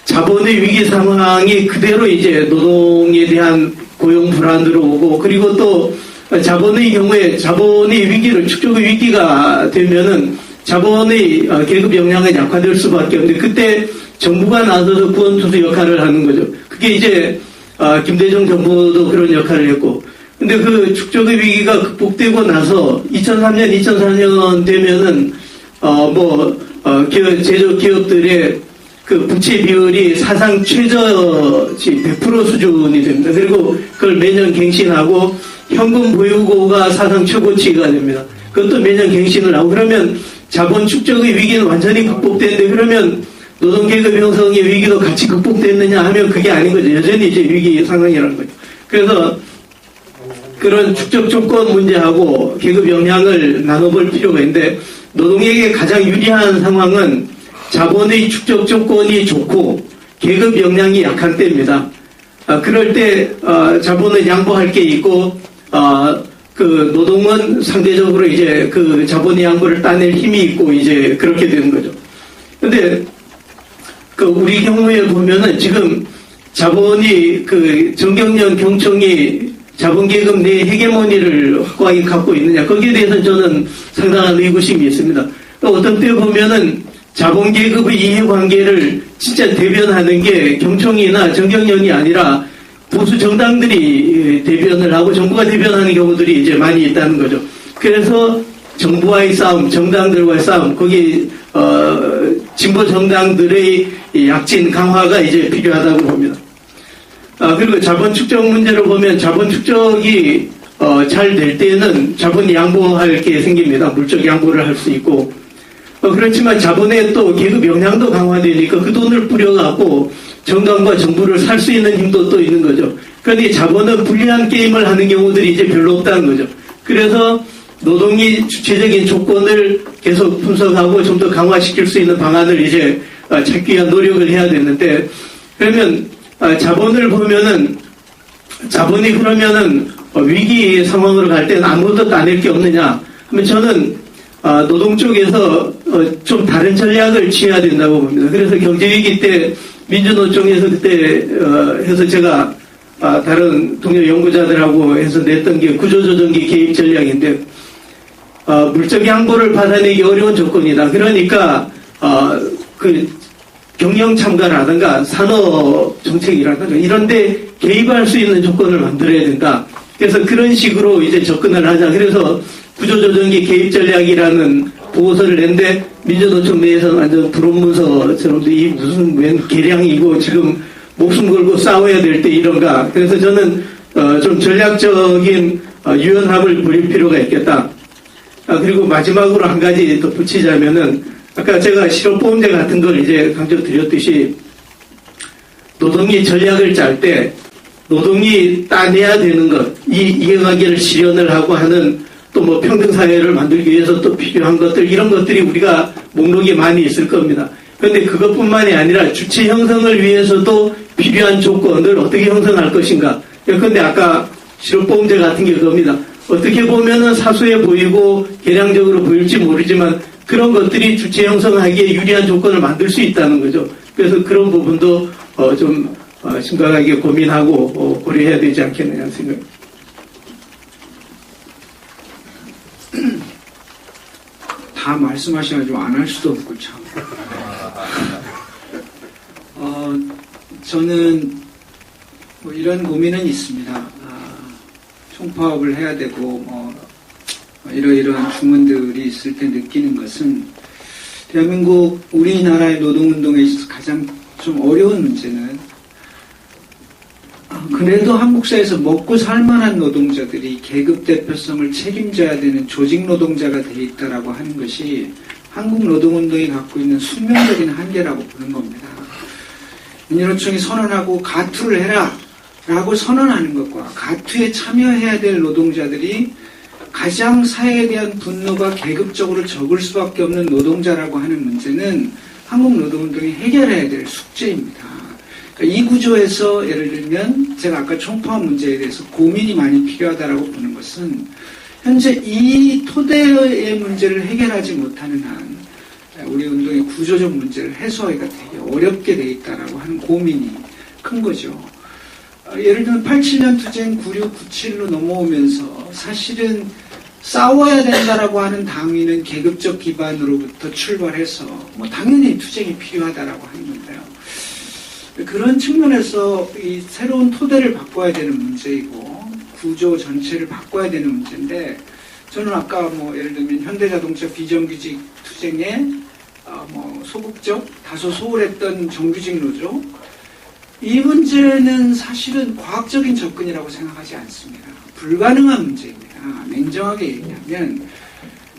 자본의 위기 상황이 그대로 이제 노동에 대한 고용 불안으로 오고, 그리고 또 자본의 경우에 자본의 위기를, 축적의 위기가 되면은 자본의 계급 역량은 약화될 수밖에 없는데, 그때 정부가 나서서 구원투수 역할을 하는 거죠. 그게 이제 김대중 정부도 그런 역할을 했고, 근데 그 축적의 위기가 극복되고 나서 2003년, 2004년 되면은 제조 기업들의 그 부채 비율이 사상 최저치 100% 수준이 됩니다. 그리고 그걸 매년 갱신하고 현금 보유고가 사상 최고치가 됩니다. 그것도 매년 갱신을 하고, 그러면 자본 축적의 위기는 완전히 극복됐는데, 그러면 노동계급 형성의 위기도 같이 극복됐느냐 하면 그게 아닌 거죠. 여전히 이제 위기 상황이라는 거죠. 그래서 그런 축적 조건 문제하고 계급 역량을 나눠볼 필요가 있는데, 노동에게 가장 유리한 상황은 자본의 축적 조건이 좋고 계급 역량이 약한 때입니다. 그럴 때 자본은 양보할 게 있고 노동은 상대적으로 이제 그 자본의 양보를 따낼 힘이 있고 이제 그렇게 되는 거죠. 근데 우리 경우에 보면은 지금 자본이 정경련 경총이 자본계급 내 헤게모니를 확고하게 갖고 있느냐, 거기에 대해서는 저는 상당한 의구심이 있습니다. 어떤 때 보면은 자본계급의 이해관계를 진짜 대변하는 게 경총이나 정경련이 아니라 보수 정당들이 대변을 하고 정부가 대변하는 경우들이 이제 많이 있다는 거죠. 그래서 정부와의 싸움, 정당들과의 싸움, 거기 진보 정당들의 약진 강화가 이제 필요하다고 봅니다. 그리고 자본 축적 문제를 보면 자본 축적이 잘 될 때는 자본 양보할 게 생깁니다. 물적 양보를 할 수 있고 그렇지만 자본의 또 계급 영향도 강화되니까 그 돈을 뿌려갖고 정당과 정부를 살 수 있는 힘도 또 있는 거죠. 그런데 자본은 불리한 게임을 하는 경우들이 이제 별로 없다는 거죠. 그래서 노동이 주체적인 조건을 계속 분석하고 좀 더 강화시킬 수 있는 방안을 이제 찾기 위한 노력을 해야 되는데, 그러면 자본을 보면은 자본이 그러면은 위기 상황으로 갈 때는 아무것도 따낼 게 없느냐 하면 저는 노동 쪽에서 좀 다른 전략을 취해야 된다고 봅니다. 그래서 경제위기 때 민주노총에서 그때 해서 제가 다른 동료 연구자들하고 해서 냈던 게 구조조정기 개입 전략인데, 물적 양보를 받아내기 어려운 조건이다. 그러니까 그 경영 참가라든가 산업 정책이라든가 이런데 개입할 수 있는 조건을 만들어야 된다. 그래서 그런 식으로 이제 접근을 하자. 그래서 구조조정기 개입 전략이라는 보고서를 냈는데 민주노총 내에서는 완전 불온문서처럼 이 무슨 웬 계량이고 지금 목숨 걸고 싸워야 될 때 이런가. 그래서 저는 좀 전략적인 유연함을 부릴 필요가 있겠다. 그리고 마지막으로 한 가지 더 붙이자면은 아까 제가 실업보험제 같은 걸 이제 강조드렸듯이 노동이 전략을 짤 때 노동이 따내야 되는 것, 이 이해관계를 실현을 하고 하는 또 뭐 평등사회를 만들기 위해서 또 필요한 것들, 이런 것들이 우리가 목록에 많이 있을 겁니다. 그런데 그것뿐만이 아니라 주체 형성을 위해서도 필요한 조건을 어떻게 형성할 것인가. 그런데 아까 실업보험제 같은 게 그겁니다. 어떻게 보면은 사소해 보이고 계량적으로 보일지 모르지만 그런 것들이 주체 형성하기에 유리한 조건을 만들 수 있다는 거죠. 그래서 그런 부분도 좀 심각하게 고민하고 고려해야 되지 않겠느냐 하는 생각입니다. 다 말씀하셔가지고 안 할 수도 없고 참. 저는 뭐 이런 고민은 있습니다. 총파업을 해야 되고 뭐 이러이러한 주문들이 있을 때 느끼는 것은 대한민국 우리나라의 노동운동에 있어서 가장 좀 어려운 문제는 그래도 한국 사회에서 먹고 살만한 노동자들이 계급 대표성을 책임져야 되는 조직 노동자가 되어 있다라고 하는 것이 한국 노동운동이 갖고 있는 숙명적인 한계라고 보는 겁니다. 민주노총이 선언하고 가투를 해라 라고 선언하는 것과 가투에 참여해야 될 노동자들이 가장 사회에 대한 분노가 계급적으로 적을 수밖에 없는 노동자라고 하는 문제는 한국 노동운동이 해결해야 될 숙제입니다. 그러니까 이 구조에서 예를 들면 제가 아까 총파업 문제에 대해서 고민이 많이 필요하다고 보는 것은 현재 이 토대의 문제를 해결하지 못하는 한 우리 운동의 구조적 문제를 해소하기가 되게 어렵게 돼 있다라고 하는 고민이 큰 거죠. 예를 들면 87년 투쟁 96, 97로 넘어오면서 사실은 싸워야 된다라고 하는 당위는 계급적 기반으로부터 출발해서 뭐 당연히 투쟁이 필요하다라고 하는 건데요. 그런 측면에서 이 새로운 토대를 바꿔야 되는 문제이고 구조 전체를 바꿔야 되는 문제인데 저는 아까 뭐 예를 들면 현대자동차 비정규직 투쟁에 뭐 소극적 다소 소홀했던 정규직 노조 이 문제는 사실은 과학적인 접근이라고 생각하지 않습니다. 불가능한 문제입니다. 냉정하게 얘기하면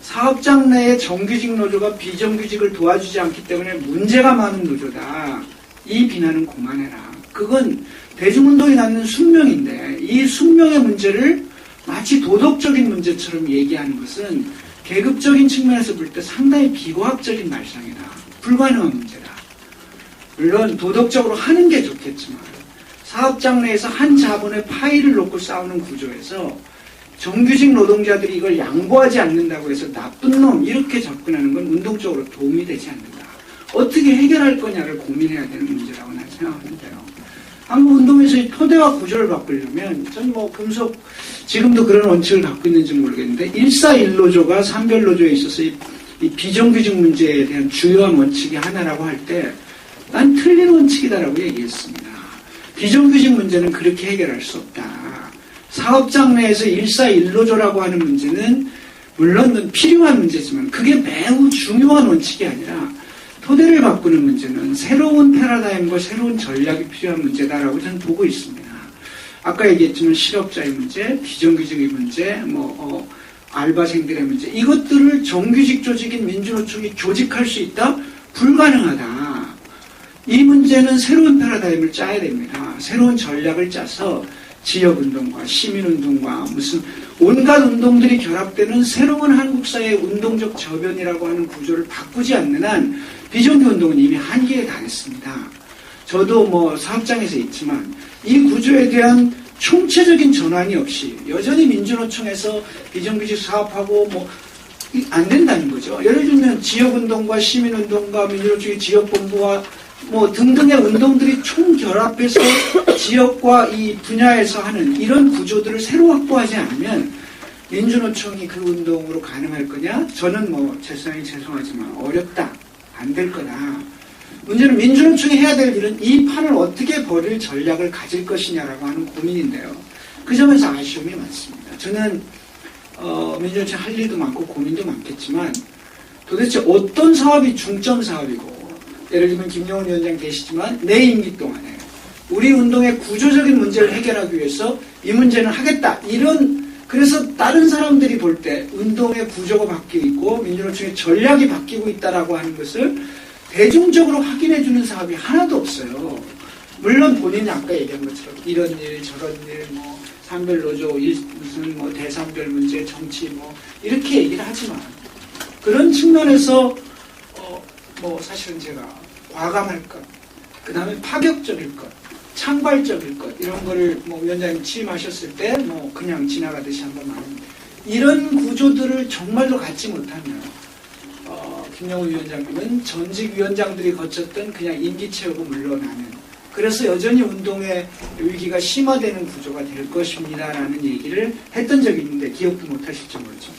사업장 내에 정규직 노조가 비정규직을 도와주지 않기 때문에 문제가 많은 노조다. 이 비난은 그만해라. 그건 대중운동이 낳는 숙명인데 이 숙명의 문제를 마치 도덕적인 문제처럼 얘기하는 것은 계급적인 측면에서 볼 때 상당히 비과학적인 말상이다. 불가능한 문제다. 물론 도덕적으로 하는 게 좋겠지만 사업장 내에서 한 자본의 파이를 놓고 싸우는 구조에서 정규직 노동자들이 이걸 양보하지 않는다고 해서 나쁜 놈 이렇게 접근하는 건 운동적으로 도움이 되지 않는다. 어떻게 해결할 거냐를 고민해야 되는 문제라고 나는 생각하는데요. 한국 운동에서 이 토대와 구조를 바꾸려면 전 뭐 금속 지금도 그런 원칙을 갖고 있는지 모르겠는데 141노조가 산별노조에 있어서 이 비정규직 문제에 대한 주요한 원칙이 하나라고 할 때 난 틀린 원칙이다라고 얘기했습니다. 비정규직 문제는 그렇게 해결할 수 없다. 사업장 내에서 일사일로조라고 하는 문제는 물론 필요한 문제지만 그게 매우 중요한 원칙이 아니라 토대를 바꾸는 문제는 새로운 패러다임과 새로운 전략이 필요한 문제다라고 저는 보고 있습니다. 아까 얘기했지만 실업자의 문제, 비정규직의 문제, 알바생들의 문제, 이것들을 정규직 조직인 민주노총이 조직할 수 있다? 불가능하다. 이 문제는 새로운 패러다임을 짜야 됩니다. 새로운 전략을 짜서 지역운동과 시민운동과 무슨 온갖 운동들이 결합되는 새로운 한국사회의 운동적 저변이라고 하는 구조를 바꾸지 않는 한 비정규 운동은 이미 한계에 달했습니다. 저도 사업장에서 있지만 이 구조에 대한 총체적인 전환이 없이 여전히 민주노총에서 비정규직 사업하고 안 된다는 거죠. 예를 들면 지역운동과 시민운동과 민주노총의 지역본부와 등등의 운동들이 총결합해서 지역과 이 분야에서 하는 이런 구조들을 새로 확보하지 않으면 민주노총이 그 운동으로 가능할 거냐? 저는 죄송하지만 어렵다. 안 될 거다. 문제는 민주노총이 해야 될 일은 이 판을 어떻게 벌일 전략을 가질 것이냐라고 하는 고민인데요. 그 점에서 아쉬움이 많습니다. 저는 민주노총 할 일도 많고 고민도 많겠지만 도대체 어떤 사업이 중점 사업이고 예를 들면 김영훈 위원장 계시지만 내 임기 동안에 우리 운동의 구조적인 문제를 해결하기 위해서 이 문제는 하겠다. 그래서 다른 사람들이 볼 때 운동의 구조가 바뀌고 있고 민주노총의 전략이 바뀌고 있다라고 하는 것을 대중적으로 확인해주는 사업이 하나도 없어요. 물론 본인이 아까 얘기한 것처럼 이런 일 저런 일 산별노조 무슨 대산별 문제 정치 이렇게 얘기를 하지만 그런 측면에서 사실은 제가 과감할 것, 그 다음에 파격적일 것, 창발적일 것 이런 거를 위원장님 취임하셨을 때 그냥 지나가듯이 한번 말합니다. 이런 구조들을 정말로 갖지 못하면 김영우 위원장님은 전직 위원장들이 거쳤던 그냥 임기 채우고 물러나는 그래서 여전히 운동의 위기가 심화되는 구조가 될 것입니다라는 얘기를 했던 적이 있는데 기억도 못하실지 모르죠.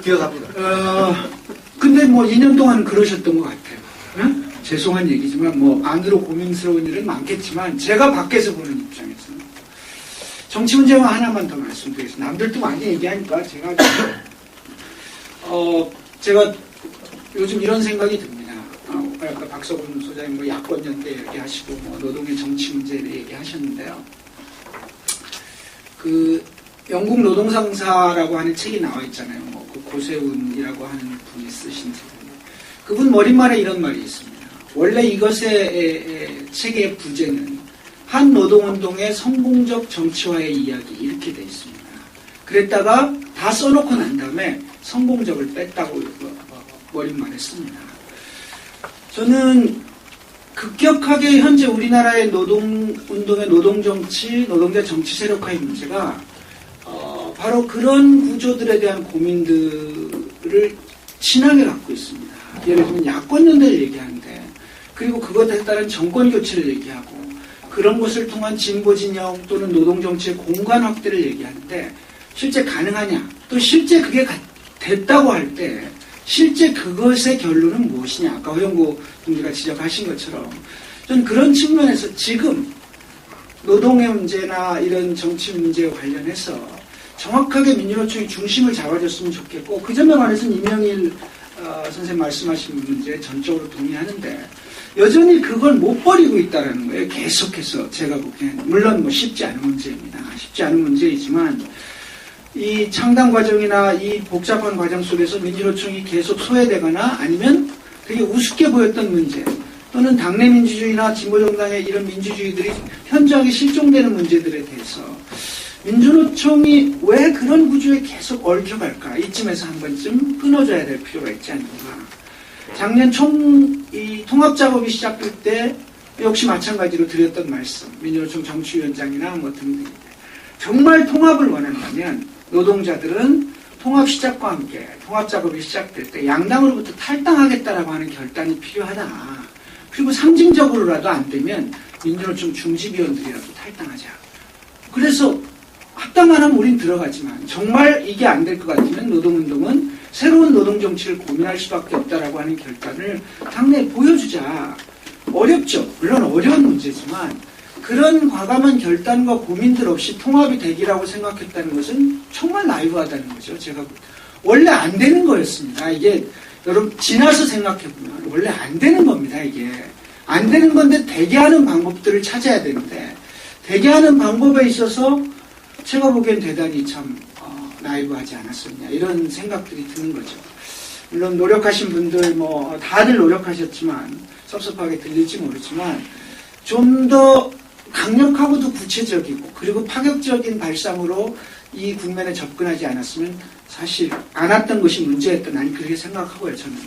기억합니다. 근데 2년 동안 그러셨던 것 같아요. 응? 죄송한 얘기지만 안으로 고민스러운 일은 많겠지만 제가 밖에서 보는 입장에서는 정치 문제만 하나만 더 말씀드리겠습니다. 남들도 많이 얘기하니까 제가 요즘 이런 생각이 듭니다. 아까 박서군 소장님 야권연대 얘기하시고 노동의 정치 문제를 얘기하셨는데요. 그 영국 노동상사라고 하는 책이 나와 있잖아요. 그 고세훈이라고 하는 분이 쓰신 책인데 그분 머릿말에 이런 말이 있습니다. 원래 이것의 책의 부제는 한 노동운동의 성공적 정치화의 이야기 이렇게 돼 있습니다. 그랬다가 다 써놓고 난 다음에 성공적을 뺐다고 머릿말에 씁니다. 저는 급격하게 현재 우리나라의 노동운동의 노동정치, 노동자 정치 세력화의 문제가 바로 그런 구조들에 대한 고민들을 진하게 갖고 있습니다. 예를 들면 야권연대를 얘기하는데 그리고 그것에 따른 정권교체를 얘기하고 그런 것을 통한 진보진영 또는 노동정치의 공간 확대를 얘기하는데 실제 가능하냐 또 실제 그게 됐다고 할 때 실제 그것의 결론은 무엇이냐 아까 허영구 동지가 지적하신 것처럼 저는 그런 측면에서 지금 노동의 문제나 이런 정치 문제에 관련해서 정확하게 민주노총이 중심을 잡아줬으면 좋겠고 그 점에 관해서는 이명일 선생님 말씀하신 문제에 전적으로 동의하는데 여전히 그걸 못 버리고 있다는 거예요. 계속해서 제가 보기에는 물론 쉽지 않은 문제입니다. 쉽지 않은 문제이지만 이 창당 과정이나 이 복잡한 과정 속에서 민주노총이 계속 소외되거나 아니면 되게 우습게 보였던 문제 또는 당내 민주주의나 진보정당의 이런 민주주의들이 현저하게 실종되는 문제들에 대해서 민주노총이 왜 그런 구조에 계속 얽혀갈까? 이쯤에서 한 번쯤 끊어줘야 될 필요가 있지 않는가. 작년 통합작업이 시작될 때 역시 마찬가지로 드렸던 말씀, 민주노총 정치위원장이나 등등. 정말 통합을 원한다면 노동자들은 통합 시작과 함께 통합작업이 시작될 때 양당으로부터 탈당하겠다라고 하는 결단이 필요하다. 그리고 상징적으로라도 안 되면 민주노총 중지위원들이라도 탈당하자. 그래서 합당만 하면 우린 들어가지만 정말 이게 안 될 것 같으면 노동운동은 새로운 노동정치를 고민할 수밖에 없다라고 하는 결단을 당내에 보여주자. 어렵죠. 물론 어려운 문제지만 그런 과감한 결단과 고민들 없이 통합이 되기라고 생각했다는 것은 정말 나이브하다는 거죠. 제가 원래 안 되는 거였습니다. 이게 여러분 지나서 생각해보면 원래 안 되는 겁니다. 이게 안 되는 건데 되게 하는 방법들을 찾아야 되는데 되게 하는 방법에 있어서 제가 보기엔 대단히 참 나이브하지 않았었냐 이런 생각들이 드는 거죠. 물론 노력하신 분들 뭐 다들 노력하셨지만 섭섭하게 들릴지 모르지만 좀 더 강력하고도 구체적이고 그리고 파격적인 발상으로 이 국면에 접근하지 않았으면 사실 안 왔던 것이 문제였다. 난 그렇게 생각하고요. 저는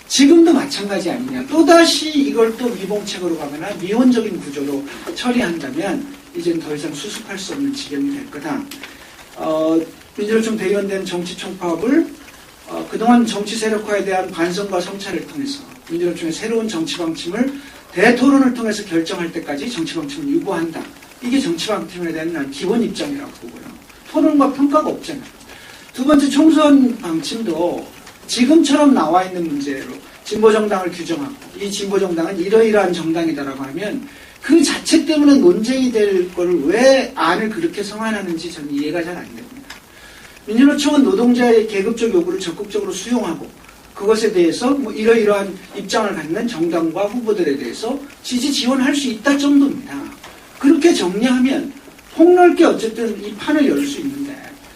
지금도 마찬가지 아니냐. 또다시 이걸 또 미봉책으로 가거나 미온적인 구조로 처리한다면 이제는 더 이상 수습할 수 없는 지경이 될 거다. 민주노총 대의원된 정치총파업을 그동안 정치 세력화에 대한 반성과 성찰을 통해서 민주노총의 새로운 정치 방침을 대토론을 통해서 결정할 때까지 정치 방침을 유보한다. 이게 정치 방침에 대한 난 기본 입장이라고 보고요. 토론과 평가가 없잖아요. 두 번째 총선 방침도 지금처럼 나와 있는 문제로 진보정당을 규정하고 이 진보정당은 이러이러한 정당이다라고 하면 그 자체 때문에 논쟁이 될 거를 왜 안을 그렇게 성안하는지 저는 이해가 잘 안 됩니다. 민주노총은 노동자의 계급적 요구를 적극적으로 수용하고 그것에 대해서 뭐 이러이러한 입장을 갖는 정당과 후보들에 대해서 지지 지원할 수 있다 정도입니다. 그렇게 정리하면 폭넓게 어쨌든 이 판을 열 수 있는데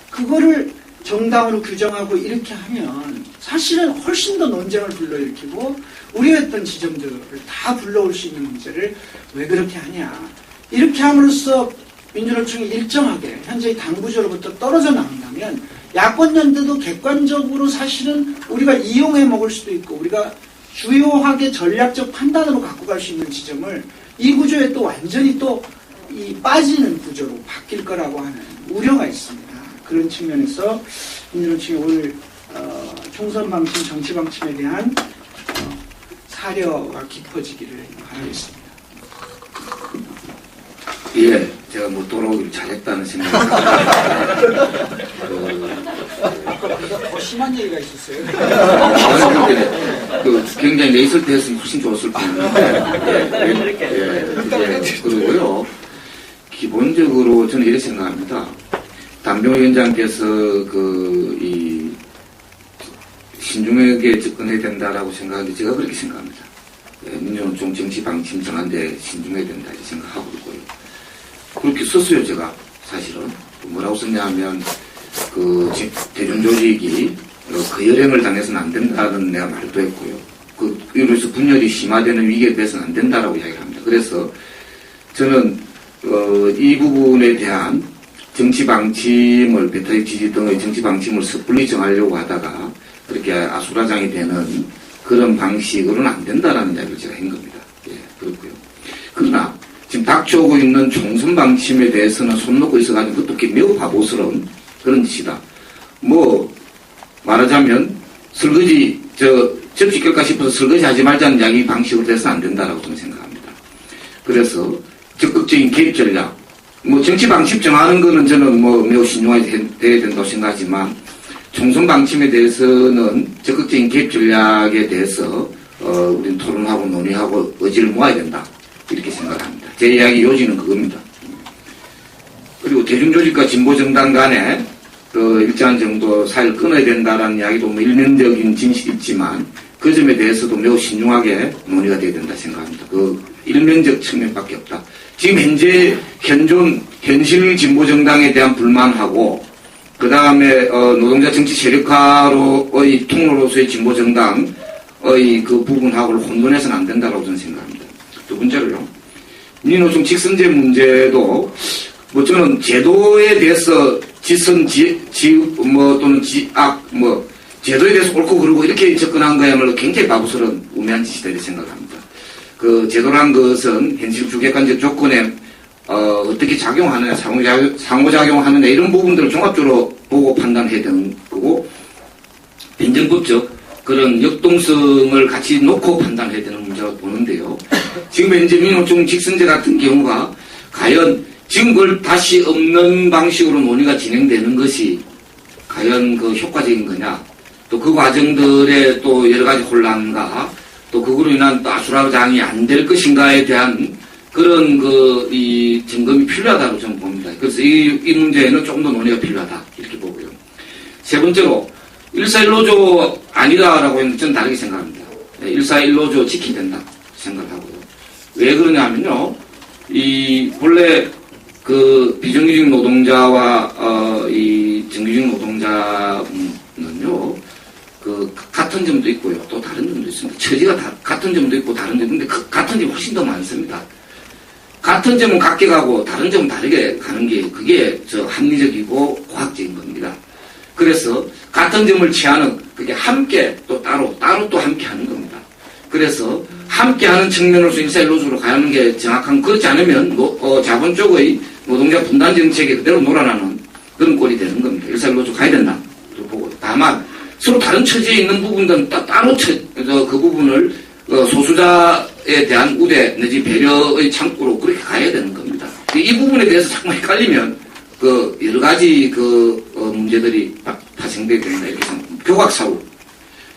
그거를 정당으로 규정하고 이렇게 하면 사실은 훨씬 더 논쟁을 불러일으키고 우려했던 지점들을 다 불러올 수 있는 문제를 왜 그렇게 하냐. 이렇게 함으로써 민주노총이 일정하게 현재의 당구조로부터 떨어져 나온다면 야권연대도 객관적으로 사실은 우리가 이용해 먹을 수도 있고 우리가 주요하게 전략적 판단으로 갖고 갈 수 있는 지점을 이 구조에 또 완전히 또 이 빠지는 구조로 바뀔 거라고 하는 우려가 있습니다. 그런 측면에서 민주노총이 오늘 총선 방침, 정치 방침에 대한 사려가 깊어지기를 바라겠습니다. 예, 제가 뭐 돌아오기를 잘했다는 생각이 더 심한 얘기가 있었어요. 굉장히 내 있을 때 했으면 훨씬 좋았을 텐데. 그리고요, 기본적으로 저는 이렇게 생각합니다. 담병 위원장께서 이 신중하게 접근해야 된다라고 생각하는데 제가 그렇게 생각합니다. 민주노총 정치 방침 정한데 신중해야 된다 이렇게 생각하고 있고요. 그렇게 썼어요, 제가. 사실은. 뭐라고 썼냐 하면, 대중조직이 거열행을 당해서는 안 된다는 내가 말도 했고요. 이로서 분열이 심화되는 위기에 대해서는 안 된다라고 이야기를 합니다. 그래서 저는, 이 부분에 대한 정치 방침을, 배타적 지지 등의 정치 방침을 섣불리 정하려고 하다가 그렇게 아수라장이 되는 그런 방식으로는 안 된다라는 이야기를 제가 한 겁니다. 예, 그렇고요. 그러나, 지금 닥쳐오고 있는 총선 방침에 대해서는 손 놓고 있어가지고 그것도 매우 바보스러운 그런 짓이다. 뭐 말하자면 설거지 접시 낄까 싶어서 설거지 하지 말자는 이야기 방식으로 돼서는 안 된다라고 저는 생각합니다. 그래서 적극적인 개입 전략, 뭐 정치 방침 정하는 거는 저는 뭐 매우 신중하게 돼야 된다고 생각하지만 총선 방침에 대해서는 적극적인 개입 전략에 대해서 우리는 토론하고 논의하고 의지를 모아야 된다. 이렇게 생각합니다. 제 이야기 요지는 그겁니다. 그리고 대중조직과 진보정당 간에 일정한 정도 사이를 끊어야 된다라는 이야기도 뭐 일면적인 진실이 있지만 그 점에 대해서도 매우 신중하게 논의가 돼야 된다 생각합니다. 일면적 측면밖에 없다. 지금 현실 진보정당에 대한 불만하고 그 다음에 노동자 정치 세력화로의 통로로서의 진보정당의 그 부분하고를 혼돈해서는 안 된다고 저는 생각합니다. 두 번째로요. 민주노총 직선제 문제도 뭐 저는 제도에 대해서 또는 제도에 대해서 옳고 그르고 이렇게 접근한 거야말로 굉장히 바보스러운 우매한 짓이다 이렇게 생각합니다. 제도란 것은 현실 주객관적 조건에 어떻게 작용하느냐, 상호작용하느냐 이런 부분들을 종합적으로 보고 판단해야 되는 거고 변정법적 그런 역동성을 같이 놓고 판단해야 되는 문제라고 보는데요. 지금 현재 민주노총 직선제 같은 경우가 과연 지금 그걸 다시 없는 방식으로 논의가 진행되는 것이 과연 효과적인 거냐. 또 그 과정들의 또 여러 가지 혼란과 또 그거로 인한 또 아수라장이 안 될 것인가에 대한 그런 이 점검이 필요하다고 저는 봅니다. 그래서 이 문제에는 조금 더 논의가 필요하다 이렇게 보고요. 세 번째로 141노조 아니다라고 했는데 저는 다르게 생각합니다. 141노조 지켜야 된다 생각하고요. 왜 그러냐면요, 본래 그 비정규직 노동자와 이 정규직 노동자는요, 그 같은 점도 있고요, 또 다른 점도 있습니다. 처지가 같은 점도 있고 다른 점인데 같은 점이 훨씬 더 많습니다. 같은 점은 같게 가고 다른 점은 다르게 가는 게 그게 합리적이고 과학적인 겁니다. 그래서 같은 점을 취하는 그게 함께 또 따로 또 함께 하는 겁니다. 그래서 함께 하는 측면으로서 141노조로 가는 게 정확한, 그렇지 않으면 자본 쪽의 노동자 분단 정책이 그대로 놀아나는 그런 꼴이 되는 겁니다. 141노조 가야 된다 보고, 다만 서로 다른 처지에 있는 부분들은 따로 그 부분을 소수자에 대한 우대 내지 배려의 창구로 그렇게 가야 되는 겁니다. 이 부분에 대해서 자꾸 헷갈리면 여러 가지 문제들이 파생되게 된다 이렇게 생각합니다. 교각사후,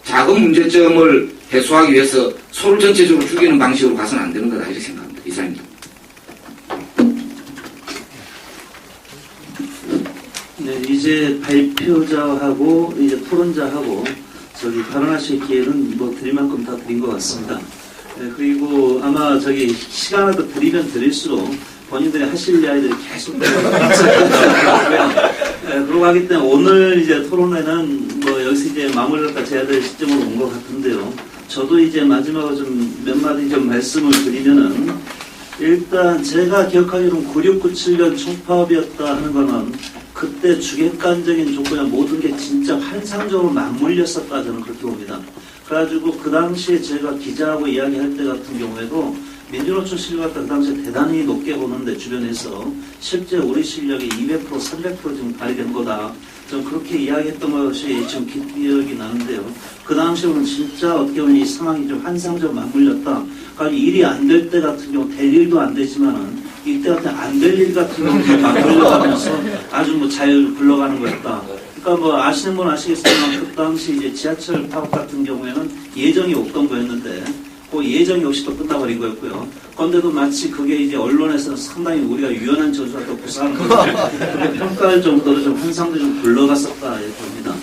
작은 문제점을 해소하기 위해서 서로 전체적으로 죽이는 방식으로 가서는 안 되는 거다 이렇게 생각합니다. 이상입니다. 네, 이제 발표자하고 이제 토론자하고 발언하실 기회는 드릴 만큼 다 드린 것 같습니다. 네, 그리고 아마 시간을 더 드리면 드릴수록 본인들이 하실 이야기들이 계속 그러고 하기 때문에 오늘 이제 토론회는 여기서 이제 마무리를 해야 될 시점으로 온 것 같은데요. 저도 이제 마지막으로 몇 마디 말씀을 드리면은, 일단 제가 기억하기로는 9697년 총파업이었다 하는 거는 그때 주객관적인 조건이나 모든 게 진짜 환상적으로 맞물렸었다, 저는 그렇게 봅니다. 그래가지고 그 당시에 제가 기자하고 이야기할 때 같은 경우에도 민주노총 실력을 그 당시에 대단히 높게 보는데 주변에서 실제 우리 실력이 200%, 300% 지금 발휘된 거다. 좀 그렇게 이야기했던 것이 지금 기억이 나는데요. 그 당시에는 진짜 어떻게 보면 이 상황이 좀 환상적으로 맞물렸다. 그러니까 일이 안 될 때 같은 경우 될 일도 안 되지만은 이때 같은 안 될 일 같은 경우 맞물려가면서 아주 잘 굴러가는 거였다. 그러니까 아시는 분 아시겠지만 그 당시 이제 지하철 파업 같은 경우에는 예정이 없던 거였는데 그 예정이 없이 또 끝나버린 거였고요. 그런데도 마치 그게 이제 언론에서는 상당히 우리가 유연한 저주가 또 구사하는 거죠. 평가할 정도로 좀 환상도 좀 굴러갔었다 이렇게 봅니다.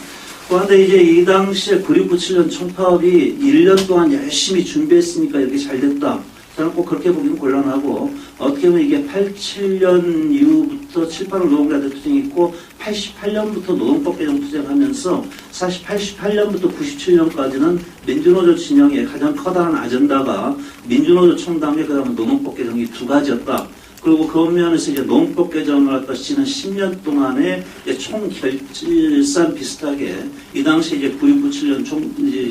그런데 이제 이 당시에 9697년 총파업이 1년 동안 열심히 준비했으니까 이렇게 잘 됐다. 저는 꼭 그렇게 보기는 곤란하고, 어떻게 보면 이게 87년 이후부터 7, 8월 노동자들 투쟁이 있고 88년부터 노동법 개정 투쟁하면서 사실 88년부터 97년까지는 민주노조 진영의 가장 커다란 아젠다가 민주노조 총당의 그다음에 노동법 개정이 두 가지였다. 그리고 그런 면에서 이제 농법 개정을 할 것이는 10년 동안의 총 결산 비슷하게 이 당시 이제 9697년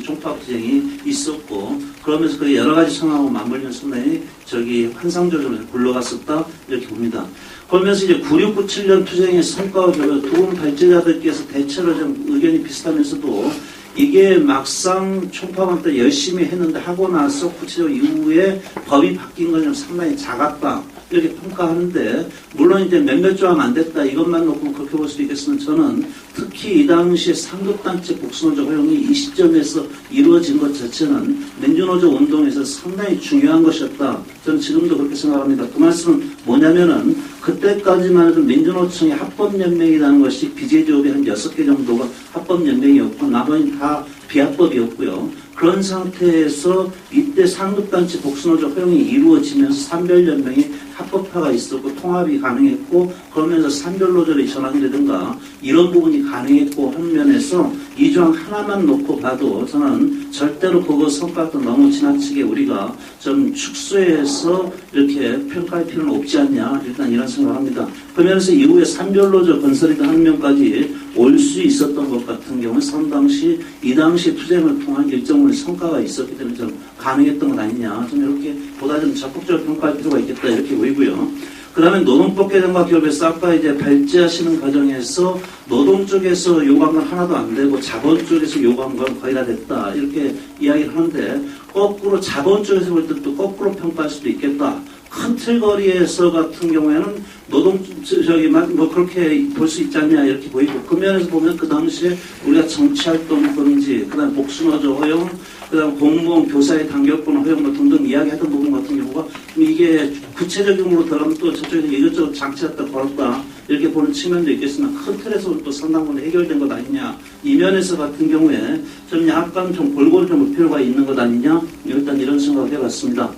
총파업 투쟁이 있었고, 그러면서 그 여러 가지 상황하고 맞물리면서 상당히 환상적으로 굴러갔었다 이렇게 봅니다. 그러면서 이제 9697년 투쟁의 성과와 두 분 발제자들께서 대체로 좀 의견이 비슷하면서도 이게 막상 총파업 때 열심히 했는데 하고 나서 구체적으로 이후에 법이 바뀐 건 좀 상당히 작았다 이렇게 평가하는데, 물론 이제 몇몇 조항 안 됐다 이것만 놓고 그렇게 볼 수도 있겠으나 저는 특히 이 당시에 상급단체 복수노조 허용이 이 시점에서 이루어진 것 자체는 민주노조 운동에서 상당히 중요한 것이었다. 저는 지금도 그렇게 생각합니다. 그 말씀은 뭐냐면은 그때까지만 해도 민주노총의 합법연맹이라는 것이 비제조업이 한 6개 정도가 합법연맹이었고 나머지는 다 비합법이었고요. 그런 상태에서 이때 상급단체 복수노조 허용이 이루어지면서 산별연맹이 합법화가 있었고 통합이 가능했고, 그러면서 산별노조의 전환이라든가 이런 부분이 가능했고 한 면에서 이 조항 하나만 놓고 봐도 저는 절대로 그거 성과도 너무 지나치게 우리가 좀 축소해서 이렇게 평가할 필요는 없지 않냐, 일단 이런 생각을 합니다. 그러면서 이후에 산별노조 건설이든 한 명까지 올 수 있었던 것 같은 경우는 상당시 이 당시 투쟁을 통한 일정의 성과가 있었기 때문에 좀 가능했던 것 아니냐, 좀 이렇게 보다 좀 적극적으로 평가할 필요가 있겠다 이렇게 보이고요. 그 다음에 노동법 개정과 결합해서 아까 이제 발제하시는 과정에서 노동 쪽에서 요구한 건 하나도 안 되고 자본 쪽에서 요구한 건 거의 다 됐다 이렇게 이야기를 하는데, 거꾸로 자본 쪽에서 볼 때 또 거꾸로 평가할 수도 있겠다. 큰 틀거리에서 같은 경우에는 뭐 그렇게 볼 수 있지 않냐 이렇게 보이고, 그 면에서 보면 그 당시에 우리가 정치활동 금지, 그 다음 복수노조 허용, 그 다음 공무원 교사의 단결권 허용 뭐 등등 이야기하던 부분 같은 경우가 이게 구체적으로 들어가면 또 저쪽에서 이것저것 장치했다 걸었다 이렇게 보는 측면도 있겠으나 큰 틀에서 또 상당 부분 해결된 것 아니냐, 이 면에서 같은 경우에 좀 약간 좀 골고루 좀 볼 필요가 있는 것 아니냐, 일단 이런 생각을 해봤습니다.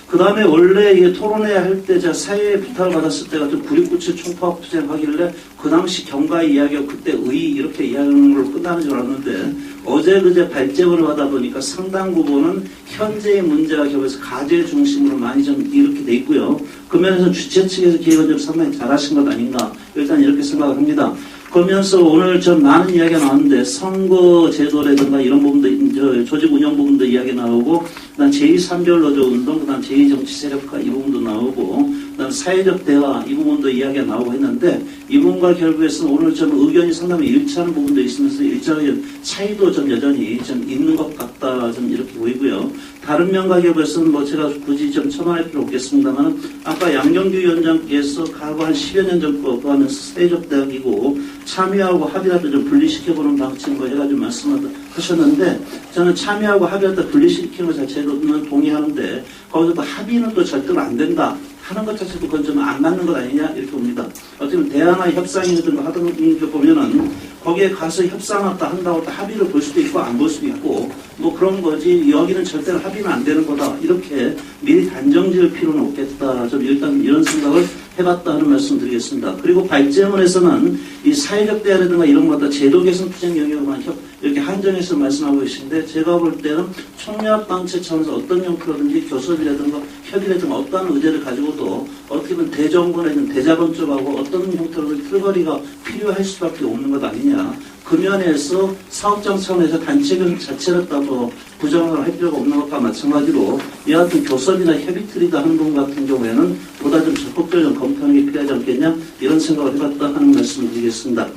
그 다음에 원래 이게 토론회 할 때 제가 사회에 부탁을 받았을 때가 좀 9697 총파업 투쟁하길래 그 당시 경과의 이야기가 그때 이렇게 이야기하는 걸로 끝나는 줄 알았는데, 어제 그제 발제문을 하다 보니까 상당 부분은 현재의 문제와 겹쳐서 가제 중심으로 많이 좀 이렇게 돼 있고요. 그 면에서 주최 측에서 기획을 좀 상당히 잘하신 것 아닌가, 일단 이렇게 생각을 합니다. 그러면서 오늘 좀 많은 이야기가 나왔는데 선거 제도라든가 이런 부분도, 조직 운영 부분도 이야기 나오고, 그다음 제2산별노조 운동, 그다음 제2정치 세력화 이 부분도 나오고, 그다음 사회적 대화 이 부분도 이야기가 나오고 했는데, 이 부분과 결부해서 오늘 좀 의견이 상당히 일치하는 부분도 있으면서 일정한 차이도 좀 여전히 좀 있는 것 같다, 좀 이렇게 보이고요. 다른 면과 결부해서는 뭐 제가 굳이 좀 첨언할 필요 없겠습니다만, 아까 양경규 위원장께서 과거 한 10여 년 전 거 하면서 사회적 대학이고 참여하고 합의라도 좀 분리시켜보는 방침과 해가지고 말씀하셨는데, 저는 참여하고 합의하다 분리시키는 것 자체로는 동의하는데, 거기서 또 합의는 또 절대로 안 된다 하는 것 자체도 그건 좀 안 맞는 것 아니냐 이렇게 봅니다. 어떻게 보면 대화나 협상이든가 하던 거 보면은 거기에 가서 협상하다 한다고 또 합의를 볼 수도 있고 안 볼 수도 있고 뭐 그런 거지, 여기는 절대로 합의는 안 되는 거다 이렇게 미리 단정 지을 필요는 없겠다, 좀 일단 이런 생각을 해봤다 하는 말씀 드리겠습니다. 그리고 발제문에서는 이 사회적 대화라든가 이런 것보다 제도 개선 투쟁 영역만 이렇게 한정해서 말씀하고 계신데, 제가 볼 때는 총연합단체 차원에서 어떤 형태로든지 교섭이라든가 협의라든가 어떠한 의제를 가지고도 어떻게 보면 대정부나 대자본 쪽하고 어떤 형태로든 틀거리가 필요할 수밖에 없는 것 아니냐. 그 면에서 사업장 차원에서 단체 자체를 따로 부정을 할 필요가 없는 것과 마찬가지로 이 같은 교섭이나 협의틀이다 하는 부분 같은 경우에는 보다 좀 적극적인 검토하는 게 필요하지 않겠냐, 이런 생각을 해봤다 하는 말씀을 드리겠습니다.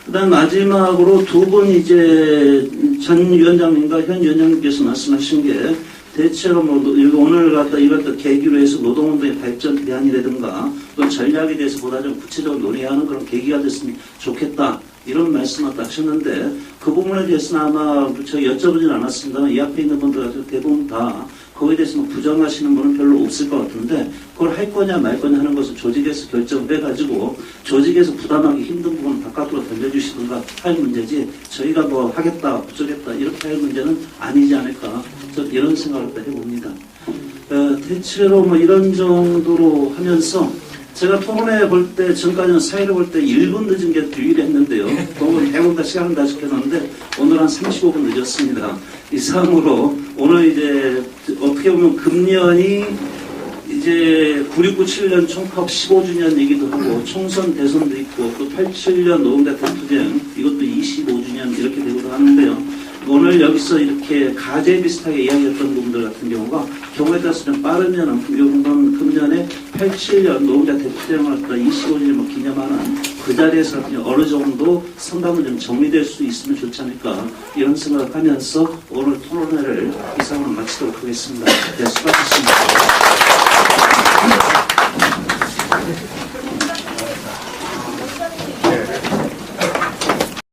그 다음 마지막으로 두 분 이제 전 위원장님과 현 위원장님께서 말씀하신 게 대체로 뭐 오늘 이것도 계기로 해서 노동운동의 발전 대안이라든가 또 전략에 대해서 보다 좀 구체적으로 논의하는 그런 계기가 됐으면 좋겠다, 이런 말씀을 하셨는데, 그 부분에 대해서는 아마 제가 여쭤보진 않았습니다만 이 앞에 있는 분들 같은 대부분 다 거기에 대해서 부정하시는 분은 별로 없을 것 같은데, 그걸 할 거냐 말 거냐 하는 것을 조직에서 결정을 해가지고 조직에서 부담하기 힘든 부분은 바깥으로 던져주시든가 할 문제지, 저희가 뭐 하겠다 어쩌겠다 이렇게 할 문제는 아니지 않을까, 저는 이런 생각을 해봅니다. 대체로 뭐 이런 정도로 하면서 제가 토론회 볼 때, 전까지는 사회를 볼 때 1분 늦은 게 유일했는데요. 대부분 다 시간을 다 지켜놨는데 오늘 한 35분 늦었습니다. 이상으로 오늘 이제 어떻게 보면 금년이 이제 9697년 총파업 15주년이기도 하고 총선 대선도 있고 또 87년 노동자 대투쟁 이것도 25주년 이렇게 되기도 하는데요. 오늘 여기서 이렇게 가제 비슷하게 이야기했던 부분들 같은 경우가 경우에 따라서 좀 빠르면 이번 금년에 87년 노동자 대투쟁을 25주년 기념하는 그 자리에서 어느 정도 상담은 좀 정리될 수 있으면 좋지 않을까, 이런 생각을 하면서 오늘 토론회를 이상으로 마치도록 하겠습니다. 네, 수고하셨습니다.